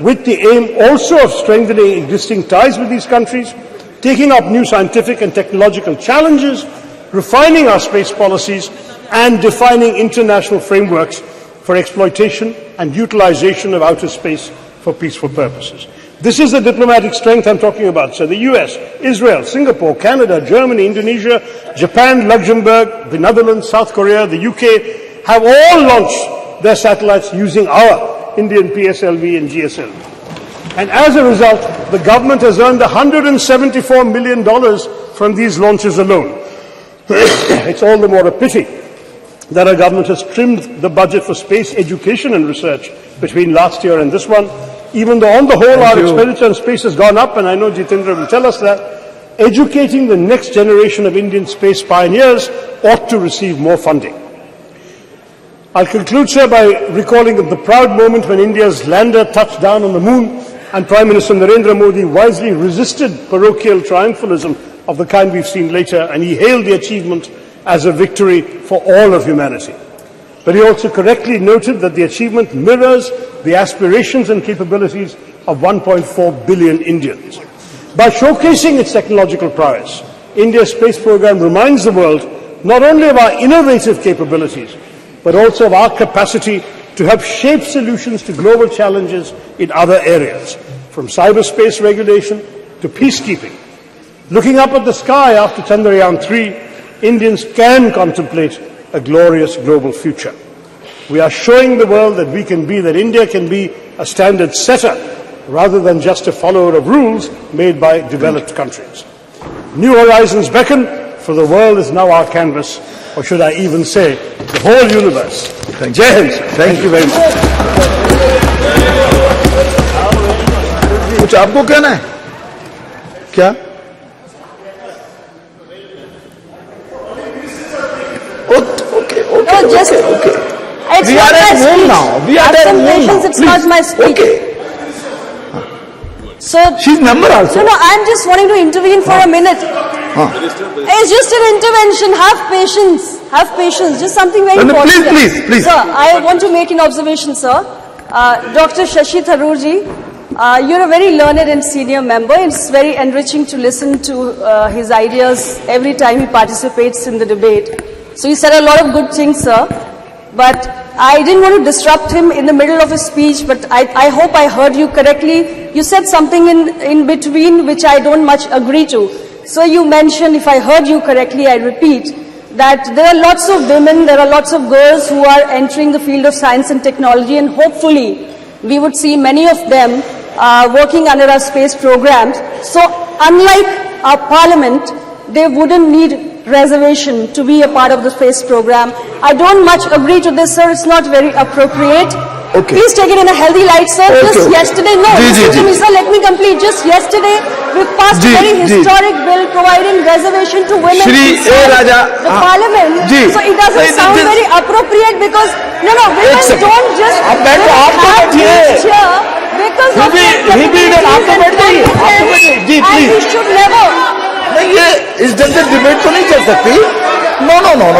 with the aim also of strengthening existing ties with these countries, taking up new scientific and technological challenges, refining our space policies, and defining international frameworks for exploitation and utilization of outer space for peaceful purposes. This is the diplomatic strength I'm talking about. So the US, Israel, Singapore, Canada, Germany, Indonesia, Japan, Luxembourg, the Netherlands, South Korea, the UK have all launched their satellites using our Indian PSLV and GSLV. And as a result, the government has earned $174 million from these launches alone. It's all the more a pity that our government has trimmed the budget for space education and research between last year and this one. Even though on the whole our expenditure on space has gone up, and I know Jitendra will tell us that, educating the next generation of Indian space pioneers ought to receive more funding. I'll conclude, sir, by recalling the proud moment when India's lander touched down on the moon and Prime Minister Narendra Modi wisely resisted parochial triumphalism of the kind we've seen later, and he hailed the achievement as a victory for all of humanity. But he also correctly noted that the achievement mirrors the aspirations and capabilities of 1.4 billion Indians. By showcasing its technological prowess, India's space program reminds the world not only of our innovative capabilities, but also of our capacity to help shape solutions to global challenges in other areas, from cyberspace regulation to peacekeeping. Looking up at the sky after Chandrayaan-3, Indians can contemplate a glorious global future. We are showing the world that India can be a standard setter rather than just a follower of rules made by developed countries. New horizons beckon, for the world is now our canvas, or should I even say, the whole universe. Jai Hind, sir. Thank you very much. कुछ आपको कहना है क्या? Okay. We are at home now. We are at home now. It's not my speech. Okay. So, she's member also. No, I'm just wanting to intervene for a minute. It's just an intervention. Have patience. Have patience. Just something very important. Please. Sir, I want to make an observation, sir. Dr. Shashi Tharoor ji, you're a very learned and senior member. It's very enriching to listen to his ideas every time he participates in the debate. So you said a lot of good things, sir. But I didn't want to disrupt him in the middle of his speech, but I hope I heard you correctly. You said something in between which I don't much agree to. So you mentioned, if I heard you correctly, I repeat, that there are lots of women, there are lots of girls who are entering the field of science and technology, and hopefully we would see many of them working under our space programs. So unlike our parliament, they wouldn't need reservation to be a part of the space program. I don't much agree to this, sir. It's not very appropriate. Okay. Please take it in a healthy light, sir. Just yesterday, listen to me, sir. Let me complete. Just yesterday, we passed a very historic bill providing reservation to women in the parliament. So it doesn't sound very appropriate because, women don't just have this here because of their capabilities and we should never. नहीं ये इस ढंग से debate तो नहीं चल सकती. No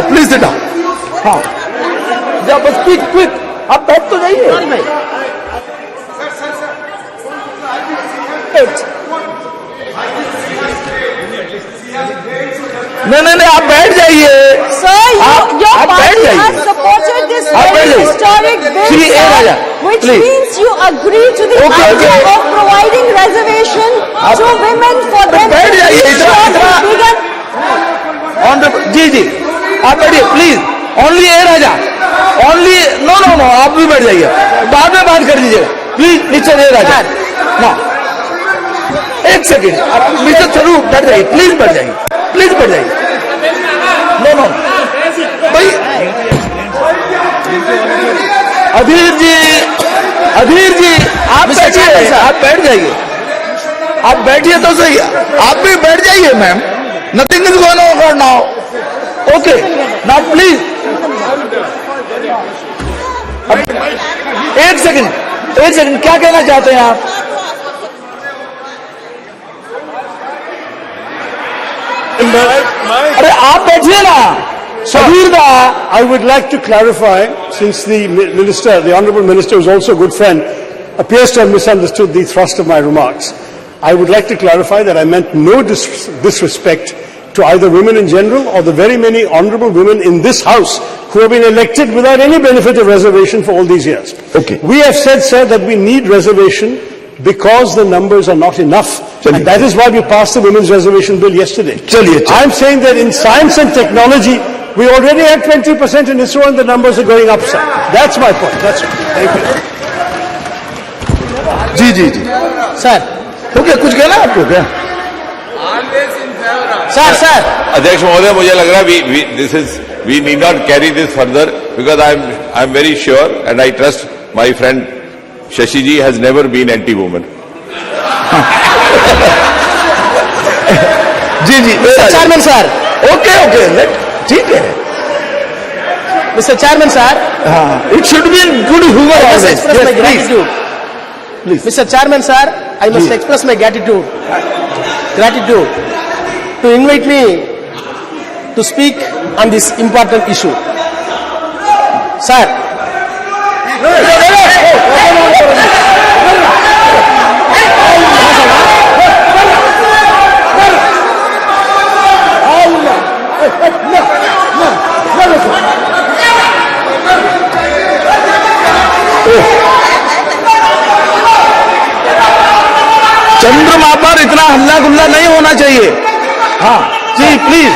please sit down. हाँ जब बस क्विक आप बैठ तो जाइए. नहीं आप बैठ जाइए. Your party has supported this very historic bill, sir, which means you agree to the idea of providing reservation to women for them to जी आप बैठिए please. Only A Raja only no आप भी बैठ जाइए. बाद में बात कर लीजिए प्लीज. मिस्टर ए राजा ना एक सेकेंड. आप मिस्टर थरूर बैठ जाइए. प्लीज बैठ जाइए. नो भाई अधीर जी आप बैठिए. आप बैठ जाइए. आप बैठिए तो सही. आप भी बैठ जाइए ma'am. Nothing is going on now. Okay now please. एक सेकंड क्या कहना चाहते हैं आप? अरे आप बैठिए ना. I would like to clarify, since the Minister, the Honourable Minister, who is also a good friend, appears to have misunderstood the thrust of my remarks. I would like to clarify that I meant no disrespect to either women in general or the very many honourable women in this House who have been elected without any benefit of reservation for all these years. Okay. We have said, sir, that we need reservation because the numbers are not enough. And that is why we passed the Women's Reservation Bill yesterday. I'm saying that in science and technology, we already have 20% in ISRO and the numbers are going up, sir. That's my point. That's it. Thank you. जी sir. Okay कुछ कहना आपको क्या? Sir sir अध्यक्ष महोदय, मुझे लग रहा है we need not carry this further because I am very sure and I trust my friend Shashi ji has never been anti-woman. जी जी मिस्टर चेयरमैन सर, ओके ठीक है mister chairman sir, It should be in good humor I must always. express my Yes, gratitude. please. Mr. Chairman sir, I must express my gratitude to invite me to speak on this important issue. Sir, चंद्रमा पर इतना हल्ला गुल्ला नहीं होना चाहिए. हाँ जी please.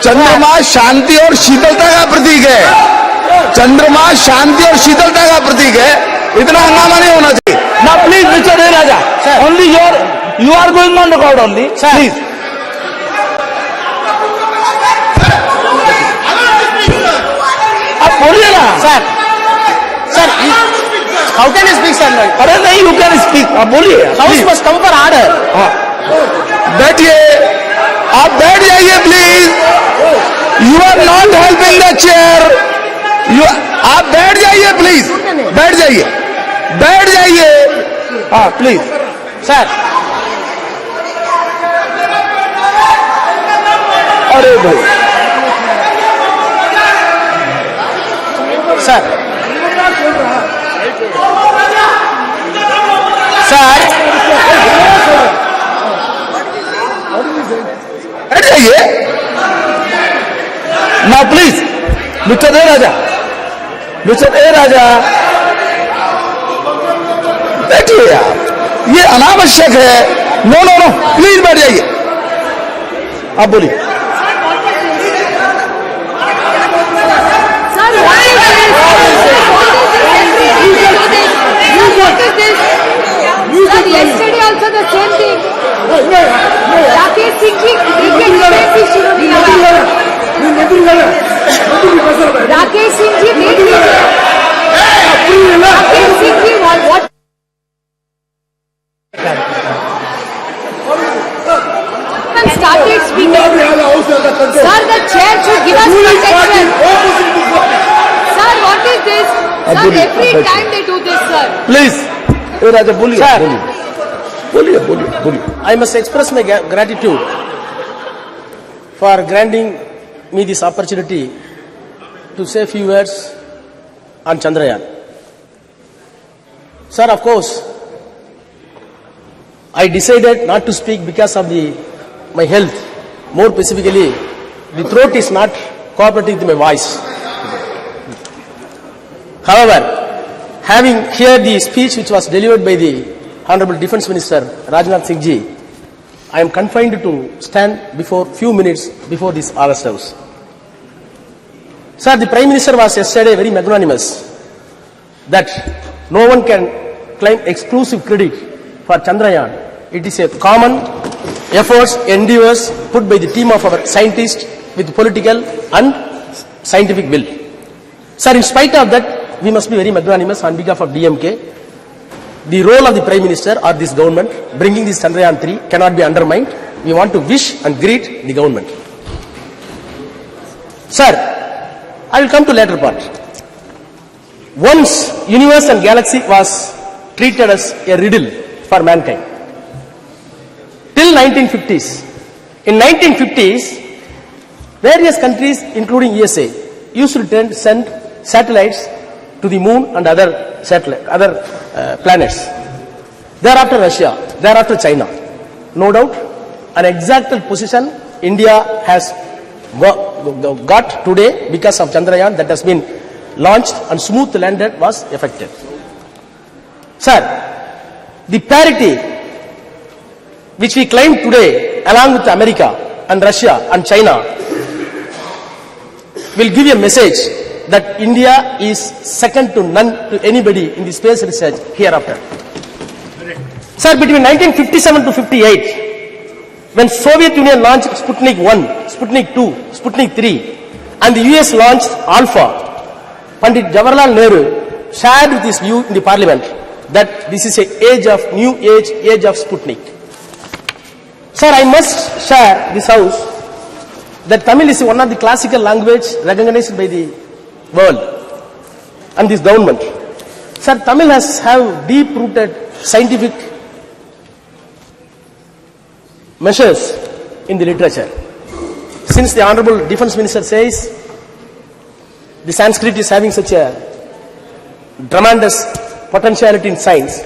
चंद्रमा शांति और शीतलता का प्रतीक है. चंद्रमा शांति और शीतलता का प्रतीक है. इतना हंगामा नहीं होना चाहिए. ना please mister A Raja, only you are going on record only. Please. आप बोलिए ना. sir, how can you speak, sir? अरे नहीं, यू कैन स्पीक. आप बोलिए. House must come for order. बैठिए, आप बैठ जाइए please. You are not helping the chair. आप बैठ जाइए प्लीज. बैठ जाइए. हाँ प्लीज. Sir, अरे भाई sir, बैठ जाइए ना प्लीज. मिस्टर ए राजा बैठिए आप. ये अनावश्यक है. नो प्लीज बैठ जाइए. आप बोलिए. Yesterday also the same thing. Rakesh Singh ji, Rakesh Singh ji, देख लीजिए. Rakesh Singh ji, what? Started speaking. Sir, the chair should give us protection. Sir, what is this? Sir, every time they do this, sir. Please. ए राजा बोलिए. बोलिए. I must express my gratitude for granting me this opportunity to say a few words on Chandrayaan. Sir, of course, I decided not to speak because of my health. More specifically, the throat is not cooperating with my voice. However, having heard the speech which was delivered by the Honorable Defence Minister Rajnath Singh ji, I am confined to stand before few minutes before this August House. Sir, the Prime Minister was yesterday very magnanimous that no one can claim exclusive credit for Chandrayaan. It is a common efforts, endeavors put by the team of our scientists with political and scientific will. Sir, in spite of that, we must be very magnanimous on behalf of DMK. The role of the Prime Minister or this government bringing this Chandrayaan 3 cannot be undermined. We want to wish and greet the government. Sir, I will come to later part. Once universe and galaxy was treated as a riddle for mankind. Till 1950s. In 1950s, various countries including USA used to send satellites to the moon and other planets. Thereafter Russia, thereafter China. No doubt, an exact position India has got today because of Chandrayaan that has been launched and smooth landed was effected. Sir, the parity which we claim today along with America and Russia and China will give a message that India is second to none to anybody in the space research hereafter. Sir, between 1957 to 58, when Soviet Union launched Sputnik 1, Sputnik 2, Sputnik 3, and the US launched Alpha, Pandit Jawaharlal Nehru shared with his view in the parliament that this is a new age of Sputnik. Sir, I must share this house that Tamil is one of the classical language recognized by the world and this government. Sir, Tamil has have deep-rooted scientific measures in the literature. Since the Honorable Defence Minister says the Sanskrit is having such a tremendous potentiality in science,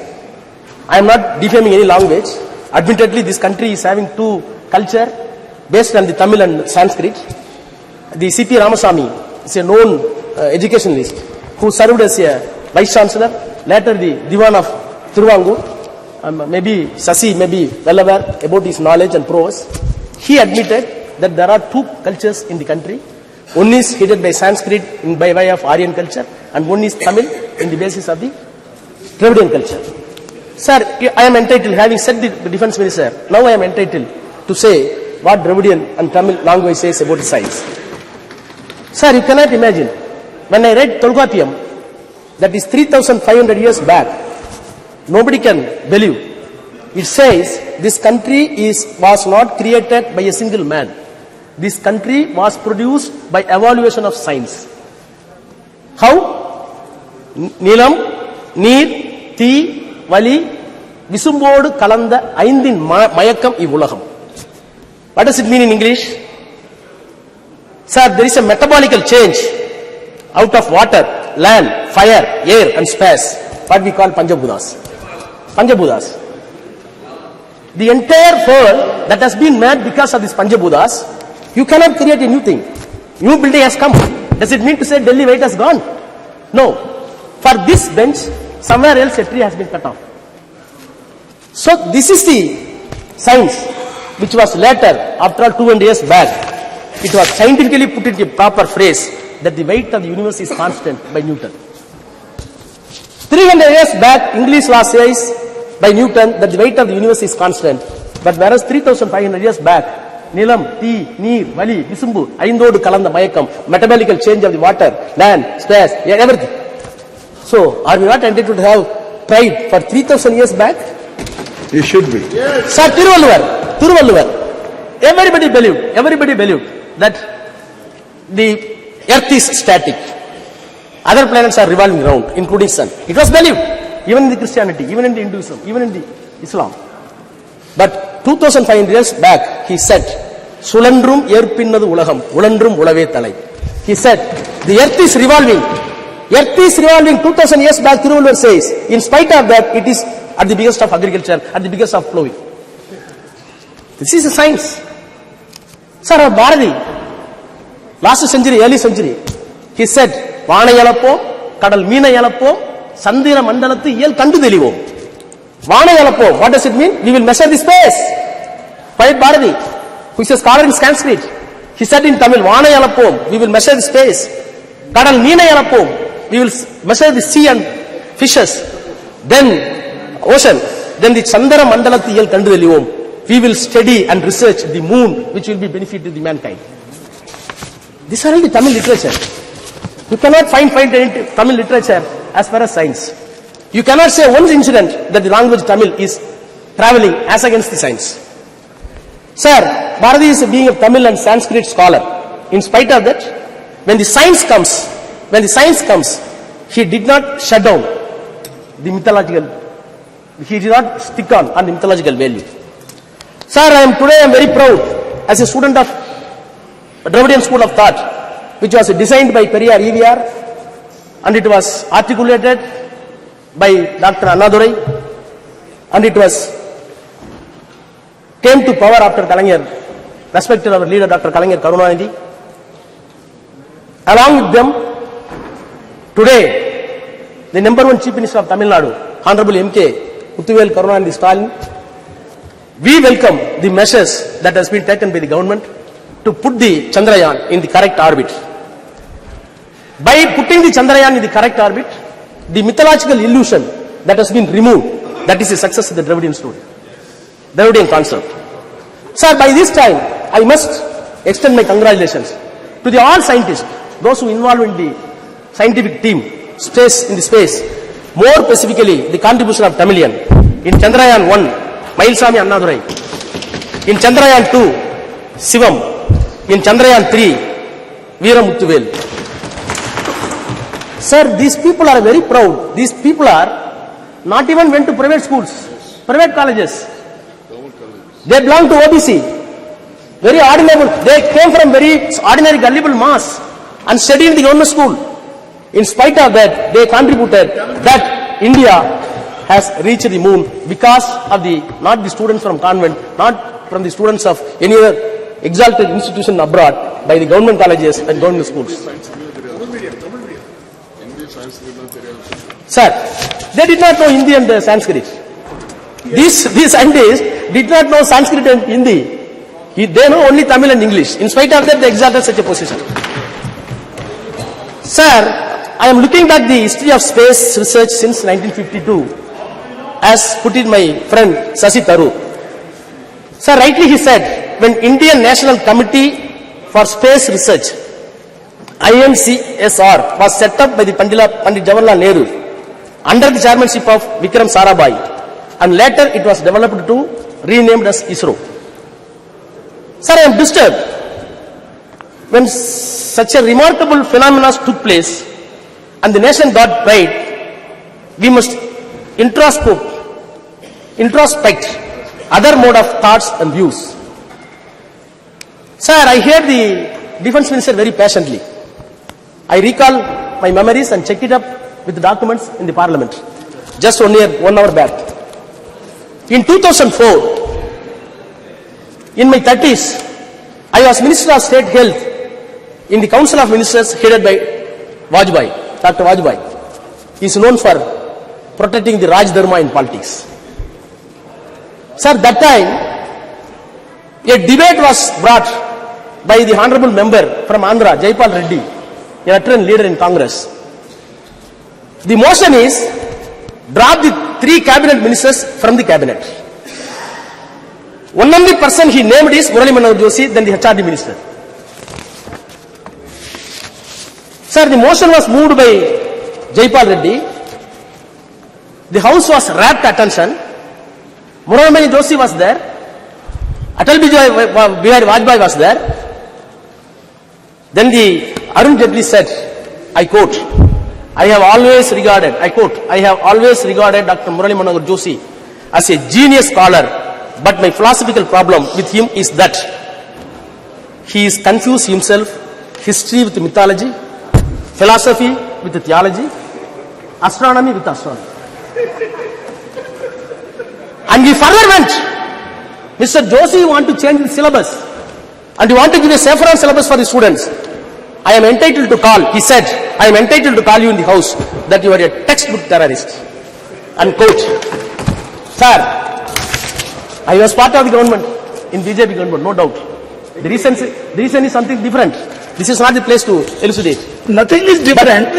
I am not defaming any language. Admittedly, this country is having two culture based on the Tamil and Sanskrit. The C.P. Ramasamy is a known educationalist who served as a Vice Chancellor, later the Diwan of Thiruvangur. Maybe Sasi may be well aware about his knowledge and prowess. He admitted that there are two cultures in the country. One is headed by Sanskrit by way of Aryan culture, and one is Tamil in the basis of the Dravidian culture. Sir, I am entitled, having said the Defence Minister, now I am entitled to say what Dravidian and Tamil language says about science. Sir, you cannot imagine, when I read Tolkappiyam, that is 3,500 years back, nobody can believe. It says this country was not created by a single man. This country was produced by evaluation of science. How? Nilam, Neer, Thi, Vali, Visumbodu Kalanda, Aindin Mayakam Ivulaham. What does it mean in English? Sir, there is a metabolical change out of water, land, fire, air and space, what we call Panchabhutas. Panchabhutas. The entire world that has been made because of these Panchabhutas, you cannot create a new thing. New building has come. Does it mean to say Delhi weight has gone? No. For this bench, somewhere else a tree has been cut off. So this is the science which was later, after all 200 years back, it was scientifically put into a proper phrase that the weight of the universe is constant by Newton. 300 years back, English law says by Newton that the weight of the universe is constant, but whereas 3,500 years back, Nilam, Thi, Neer, Vali, Visumbu, Aindodu Kalanda Mayakam, metabolical change of the water, land, space, everything. So, are we not entitled to have pride for 3,000 years back? You should be. Yes. Sir, Tiruvalluvar, everybody believed that the earth is static. Other planets are revolving around, including sun. It was believed, even in the Christianity, even in the Hinduism, even in the Islam. But 2,500 years back, he said, Sulandrum Yerpinnadu Ulaham, Ulandrum Ulave Talai. He said, the earth is revolving. Earth is revolving 2,000 years back, Tiruvallur says. In spite of that, it is at the biggest of agriculture, at the biggest of plowing. This is a science. Sir, Bharati, last century, early century, he said, Vana Yalappo, Kadal Meena Yalappo, Sandira Mandalati Yel Kandu Delivo. Vana Yalappo, what does it mean? We will measure the space. Poet Bharati, who is a scholar in Sanskrit, he said in Tamil, Vana Yalappo, we will measure the space. Kadal Meena Yalappo, we will measure the sea and fishes. Then ocean. Then the Chandara Mandalati Yel Kandu Delivo. We will study and research the moon, which will be benefit to the mankind. These are all the Tamil literature. You cannot find any Tamil literature as far as science. You cannot say one incident that the language Tamil is traveling as against the science. Sir, Bharati is being a Tamil and Sanskrit scholar. In spite of that, when the science comes, he did not shut down the mythological, he did not stick on the mythological value. Sir, I am very proud as a student of Dravidian School of Thought, which was designed by Periyar EVR, and it was articulated by Dr. Annadurai, and it came to power after Kalaignar, respected our leader Dr. Kalaignar Karunanidhi. Along with them, today, the number one Chief Minister of Tamil Nadu, Honorable M.K. Muthuvel Karunanidhi Stalin, we welcome the measures that has been taken by the government to put the Chandrayaan in the correct orbit. By putting the Chandrayaan in the correct orbit, the mythological illusion that has been removed, that is the success of the Dravidian story, Dravidian concept. Sir, by this time, I must extend my congratulations to the all scientists, those who involved in the scientific team, in the space, more specifically the contribution of Tamilian. In Chandrayaan 1, Mailsami Annadurai. In Chandrayaan 2, Sivam. In Chandrayaan 3, Veeramuthuvel. Sir, these people are very proud. These people are not even went to private schools, private colleges. They belong to OBC. Very ordinary. They came from very ordinary gullible mass and studied in the government school. In spite of that, they contributed that India has reached the moon because of not the students from convent, not from the students of any other exalted institution abroad, by the government colleges and government schools. Sir, they did not know Hindi and Sanskrit. These scientists did not know Sanskrit and Hindi. They know only Tamil and English. In spite of that, they exalted such a position. Sir, I am looking back the history of space research since 1952, as put in my friend Shashi Tharoor. Sir, rightly he said, when Indian National Committee for Space Research, INCSR, was set up by the Pandit Jawaharlal Nehru under the chairmanship of Vikram Sarabhai, and later it was developed to renamed as ISRO. Sir, I am disturbed when such a remarkable phenomenon took place and the nation got pride. We must introspect other mode of thoughts and views. Sir, I hear the defense minister very patiently. I recall my memories and check it up with the documents in the parliament just 1 hour back. In 2004, in my 30s, I was Minister of State Health in the Council of Ministers headed by Vajpayee, Dr. Vajpayee. He is known for protecting the Raj Dharma in politics. Sir, that time, a debate was brought by the honorable member from Andhra, Jaipal Reddy, a veteran leader in Congress. The motion is, drop the 3 cabinet ministers from the cabinet. One only person he named is Murali Manohar Joshi, then the HRD minister. Sir, the motion was moved by Jaipal Reddy. The house was rapt attention. Murali Manohar Joshi was there. Atal Bihari Vajpayee was there. Then the Arun Jaitley said, I quote, I have always regarded Dr. Murali Manohar Joshi as a genius scholar, but my philosophical problem with him is that he is confused himself, history with mythology, philosophy with theology, astronomy with astronomy. And we further went, Mr. Joshi want to change the syllabus and he want to give a saffron syllabus for the students. I am entitled to call, he said, I am entitled to call you in the house that you are a textbook terrorist. Unquote. Sir, I was part of the government, in BJP government, no doubt. The reason is something different. This is not the place to elucidate. Nothing is different.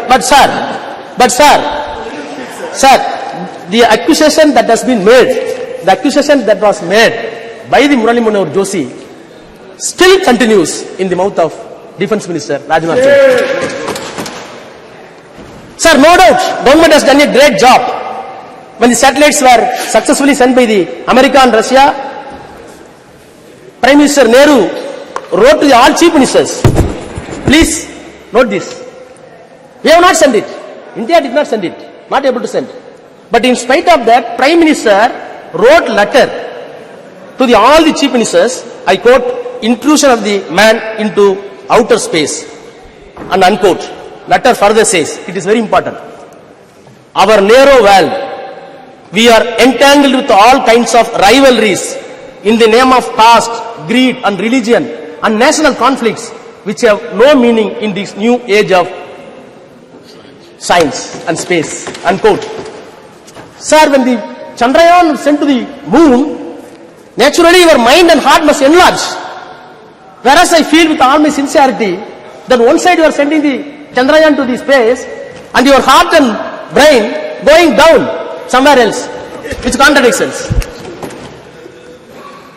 But sir, the accusation that has been made, the accusation that was made by the Murali Manohar Joshi still continues in the mouth of Defense Minister Rajnath Singh. Sir, no doubt, government has done a great job. When the satellites were successfully sent by the America and Russia, Prime Minister Nehru wrote to the all chief ministers, please note this. We have not sent it. India did not send it. Not able to send. But in spite of that, Prime Minister wrote letter to all the chief ministers, I quote, intrusion of the man into outer space, and unquote. Letter further says, it is very important. Our narrow world, we are entangled with all kinds of rivalries in the name of caste, greed and religion and national conflicts which have no meaning in this new age of science and space, unquote. Sir, when the Chandrayaan was sent to the moon, naturally your mind and heart must enlarge. Whereas I feel with all my sincerity Then one side you are sending the Chandrayaan to the space and your heart and brain going down somewhere else, which contradictions.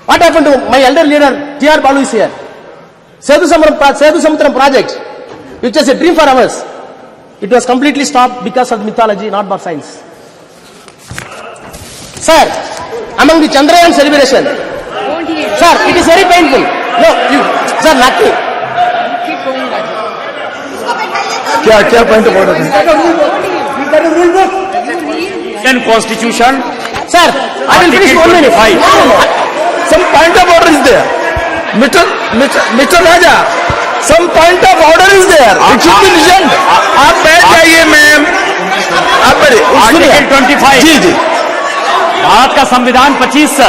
What happened to my elder leader, T.R. Balu is here. Sethu Samudram project, which was a dream for us. It was completely stopped because of mythology, not by science. Sir, among the Chandrayaan celebration, sir, it is very painful. No, sir, nothing. क्या point of order है? Indian Constitution. Sir, I will finish 1 minute. Some point of order is there. Mr. Raja, some point of order is there. It should be listened. आप बैठ जाइए ma'am. आप बैठिए. Article 25. जी जी. भारत का संविधान 25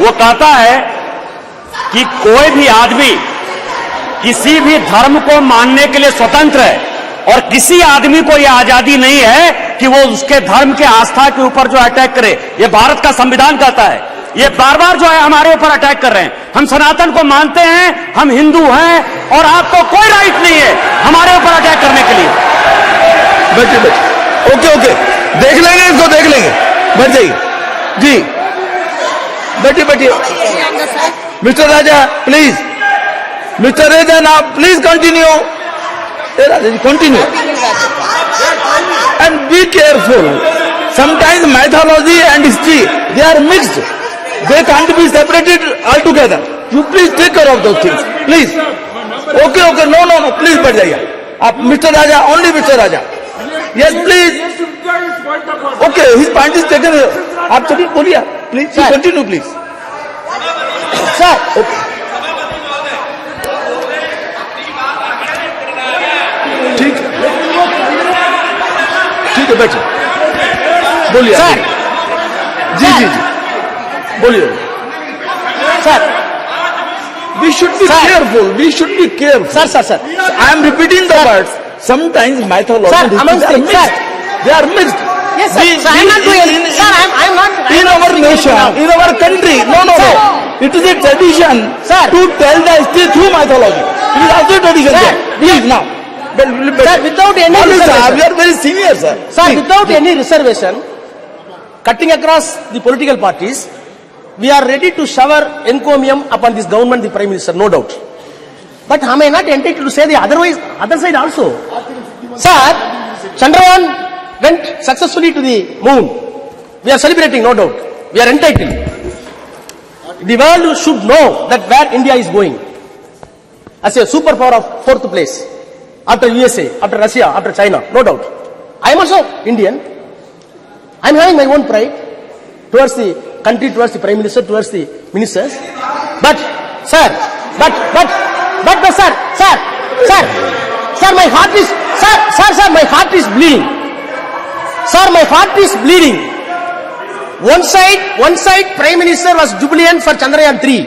वो कहता है कि कोई भी आदमी किसी भी धर्म को मानने के लिए स्वतंत्र है और किसी आदमी को यह आजादी नहीं है कि वो उसके धर्म के आस्था के ऊपर जो अटैक करे. ये भारत का संविधान कहता है. ये बार बार जो है हमारे ऊपर अटैक कर रहे हैं. हम सनातन को मानते हैं, हम हिंदू हैं और आपको कोई राइट नहीं है हमारे ऊपर अटैक करने के लिए. बैठिए. ओके देख लेंगे इसको, देख लेंगे. बैठ जाइए जी. बैठिए. Mister Raja please. Mister Raja now please continue. Continue. And be careful. Sometimes mythology and history, they are mixed. They can't be separated altogether. You please take care of those things. Please. Okay. No. Please बैठ जाइए. आप Mr. Raja, only Mr. Raja. Yes, please. Okay, his point is taken. आप सभी बोलिए. Please, continue, please. Sir. Okay. ठीक है बैठिए. बोलिए. सर. जी. बोलिए. Sir. We should be careful. Sir. I am repeating the words. Sometimes mythology Sir, and amongst history the- they are mixed. Yes, sir. Sir, I am not doing. Sir, I am not. In our nation, in our country, no. It is a tradition to tell the history through mythology. It is also a tradition. Sir. Please now. Sir, without any reservation. We are very senior, sir. Sir, without any reservation, cutting across the political parties, we are ready to shower encomium upon this government, the Prime Minister, no doubt. But am I not entitled to say the other side also? Sir, Chandrayaan went successfully to the moon. We are celebrating, no doubt. We are entitled. The world should know that where India is going as a superpower of 4th place. After USA, after Russia, after China, no doubt. I am also Indian. I am having my own pride towards the country, towards the Prime Minister, towards the ministers. But, sir, my heart is, my heart is bleeding. Sir, my heart is bleeding. One side, Prime Minister was jubilant for Chandrayaan 3.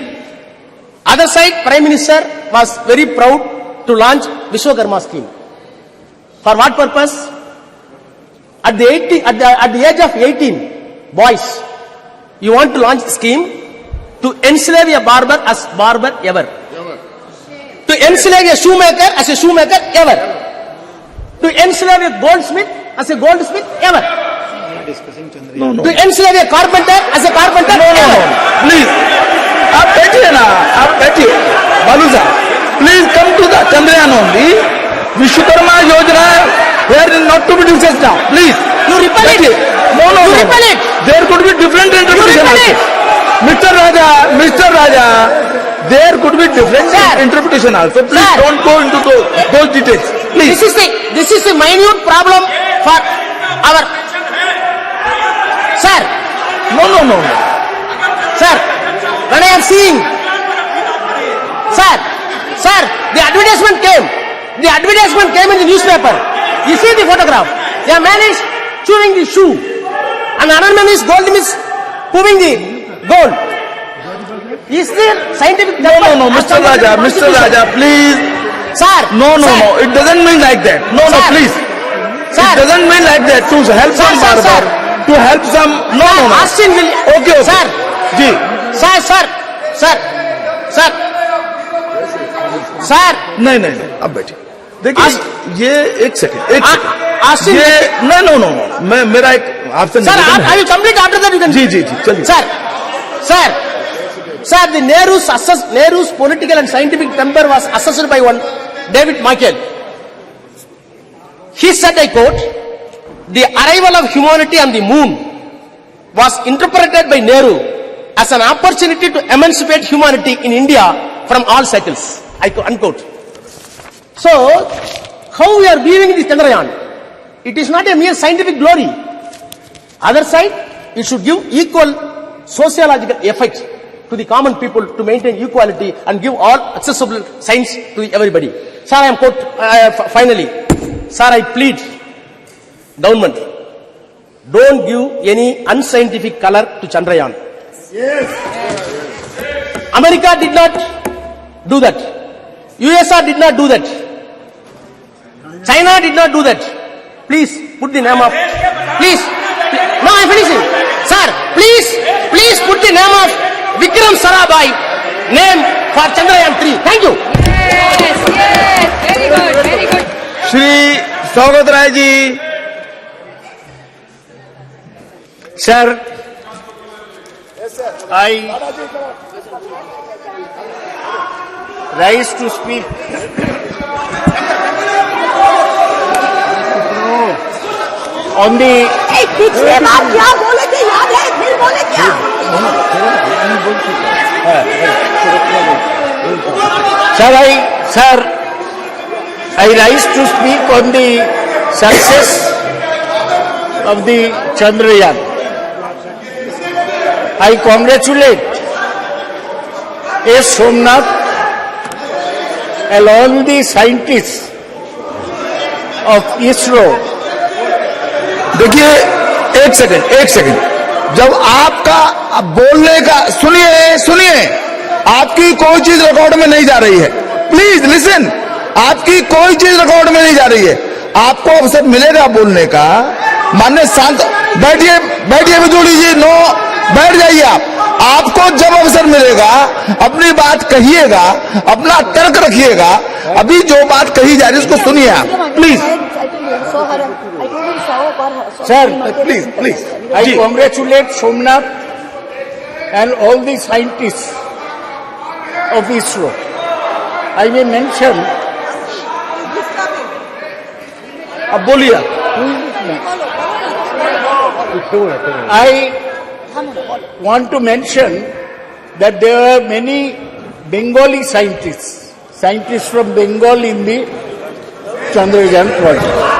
Other side, Prime Minister was very proud to launch Vishwakarma scheme. For what purpose? At the age of 18, boys, you want to launch a scheme to enslave a barber as barber ever. To enslave a shoemaker as a shoemaker ever. To enslave a goldsmith as a goldsmith ever. No. To enslave a carpenter as a carpenter ever. No. Please. आप बैठिए ना. बालू साहब, please come to the Chandrayaan only. Vishwakarma Yojana, here is not to be discussed now. Please. You repel it. No. You repel it. There could be different interpretation. Mr. Raja, there could be different interpretation also. Please don't go into those details. Please. This is the minute problem for our. Sir. No. Sir, when I am seeing. Sir, the advertisement came. The advertisement came in the newspaper. You see the photograph. A man is chewing the shoe. And another man is proving the gold. Is there scientific... No, Mr. Raja, please. Sir. No. It doesn't mean like that. No, please. Sir. It doesn't mean like that. To help some barber. To help some... No. Austin will... Okay. Sir. Ji. Sir. नहीं अब बैठिए. देखिए ये एक second ये no मैं मेरा एक आपसे Sir, I will complete after that. You can. जी चलिए Sir, the Nehru's political and scientific temper was assessed by one David Michael. He said, I quote, "The arrival of humanity on the moon was interpreted by Nehru as an opportunity to emancipate humanity in India from all shackles." Unquote. So, how we are viewing this Chandrayaan? It is not a mere scientific glory. Other side, it should give equal sociological effect to the common people to maintain equality and give all accessible science to everybody. Sir, I am finally, sir, I plead government, don't give any unscientific color to Chandrayaan. Yes. America did not do that. USSR did not do that. China did not do that. Please put the name of, please, no, I am finishing. Sir, please put the name of Vikram Sarabhai name for Chandrayaan 3. Thank you. Yes, very good. Shri स्वागत Rai ji. Sir, I rise to speak on the. पिछले बार क्या बोले थे याद है? फिर बोले क्या? Sir, I rise to speak on the success of the Chandrayaan. I congratulate S. Somnath and all the scientists of ISRO. देखिए एक सेकंड जब आपका बोलने का सुनिए आपकी कोई चीज रिकॉर्ड में नहीं जा रही है. Please listen. आपकी कोई चीज रिकॉर्ड में नहीं जा रही है. आपको अवसर मिलेगा बोलने का. माननीय शांत बैठिए बिजोड़ी जी. नो, बैठ जाइए आप. आपको जब अवसर मिलेगा अपनी बात कहिएगा, अपना तर्क रखिएगा. अभी जो बात कही जा रही है उसको सुनिए आप please. Sir, please. I congratulate Somnath and all the scientists of ISRO. I may mention. अब बोलिए. I want to mention that there are many Bengali scientists from Bengal in the Chandrayaan project.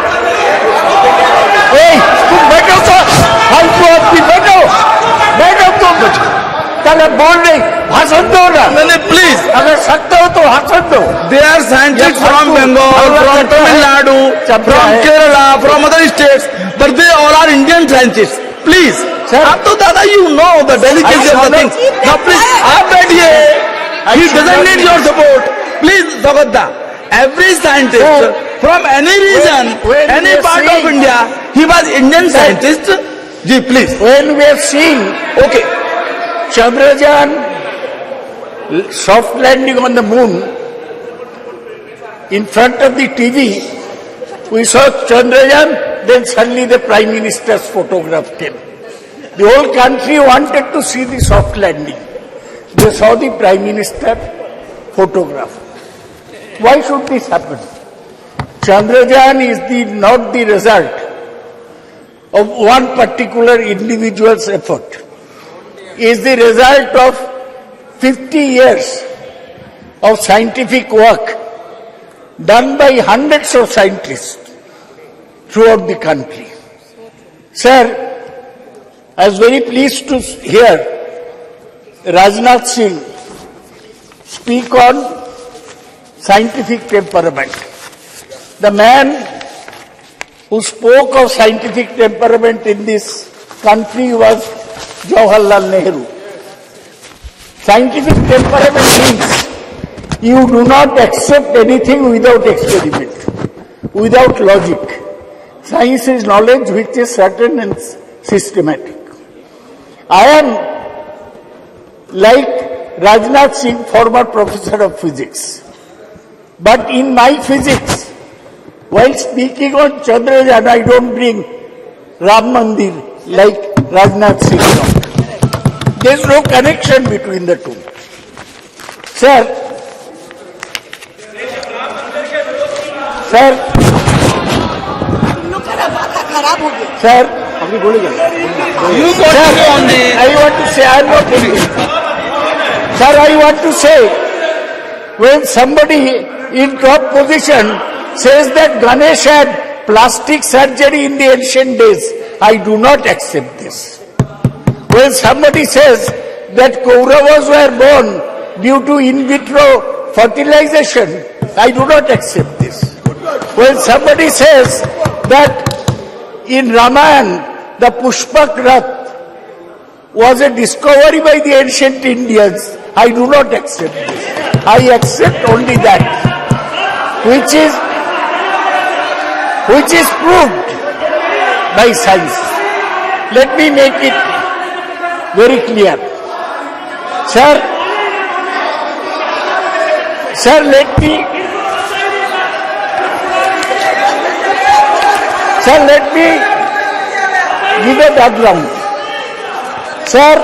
Hey, तुम बैठो तो, फालतू आदमी बैठो तुम. चलो बोल नहीं, भाषण दो ना. नहीं प्लीज. अगर सकते हो तो भाषण दो. They are scientists from Bengal, from Tamil Nadu, from Kerala, from other states, but they all are Indian scientists. Please. आप तो दादा you know the delicacy of the thing. Now please, आप बैठिए. He doesn't need your support. Please, Sagadda. Every scientist from any region, any part of India, he was Indian scientist. Ji, please. When we have seen, Okay. Chandrayaan soft landing on the moon, in front of the TV, we saw Chandrayaan, then suddenly the Prime Minister's photograph came. The whole country wanted to see the soft landing. They saw the Prime Minister photograph. Why should this happen? Chandrayaan is not the result of one particular individual's effort. It is the result of 50 years of scientific work done by hundreds of scientists throughout the country. Sir, I was very pleased to hear Rajnath Singh speak on scientific temperament. The man who spoke of scientific temperament in this country was Jawaharlal Nehru. Scientific temperament means you do not accept anything without experiment, without logic. Science is knowledge which is certain and systematic. I am like Rajnath Singh, former professor of physics. But in my physics, while speaking on Chandrayaan, I don't bring Ram Mandir like Rajnath Singh. There is no connection between the two. Sir, I want to say, I am not thinking. Sir, I want to say, when somebody in top position says that Ganesh had plastic surgery in the ancient days, I do not accept this. When somebody says that Kauravas were born due to in vitro fertilization, I do not accept this. When somebody says that in Ramayana, the Pushpak Rath was a discovery by the ancient Indians, I do not accept this. I accept only that which is proved by science. Let me make it very clear. Sir, let me give a background. Sir,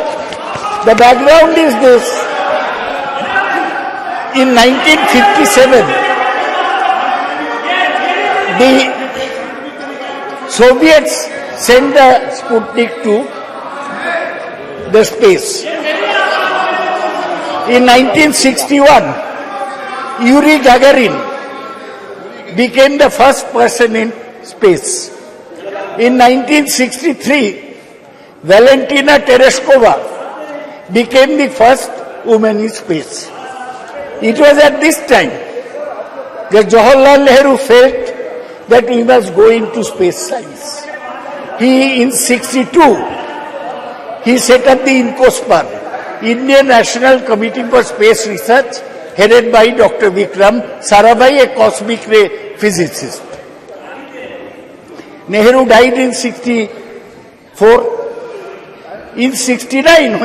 the background is this. In 1957, the Soviets sent the Sputnik to the space. In 1961, Yuri Gagarin became the first person in space. In 1963, Valentina Tereshkova became the first woman in space. It was at this time that Jawaharlal Nehru felt that we must go into space science. In 62, he set up the INCOSPAR, Indian National Committee for Space Research, headed by Dr. Vikram Sarabhai, a cosmic ray physicist. Nehru died in 64. In 69, when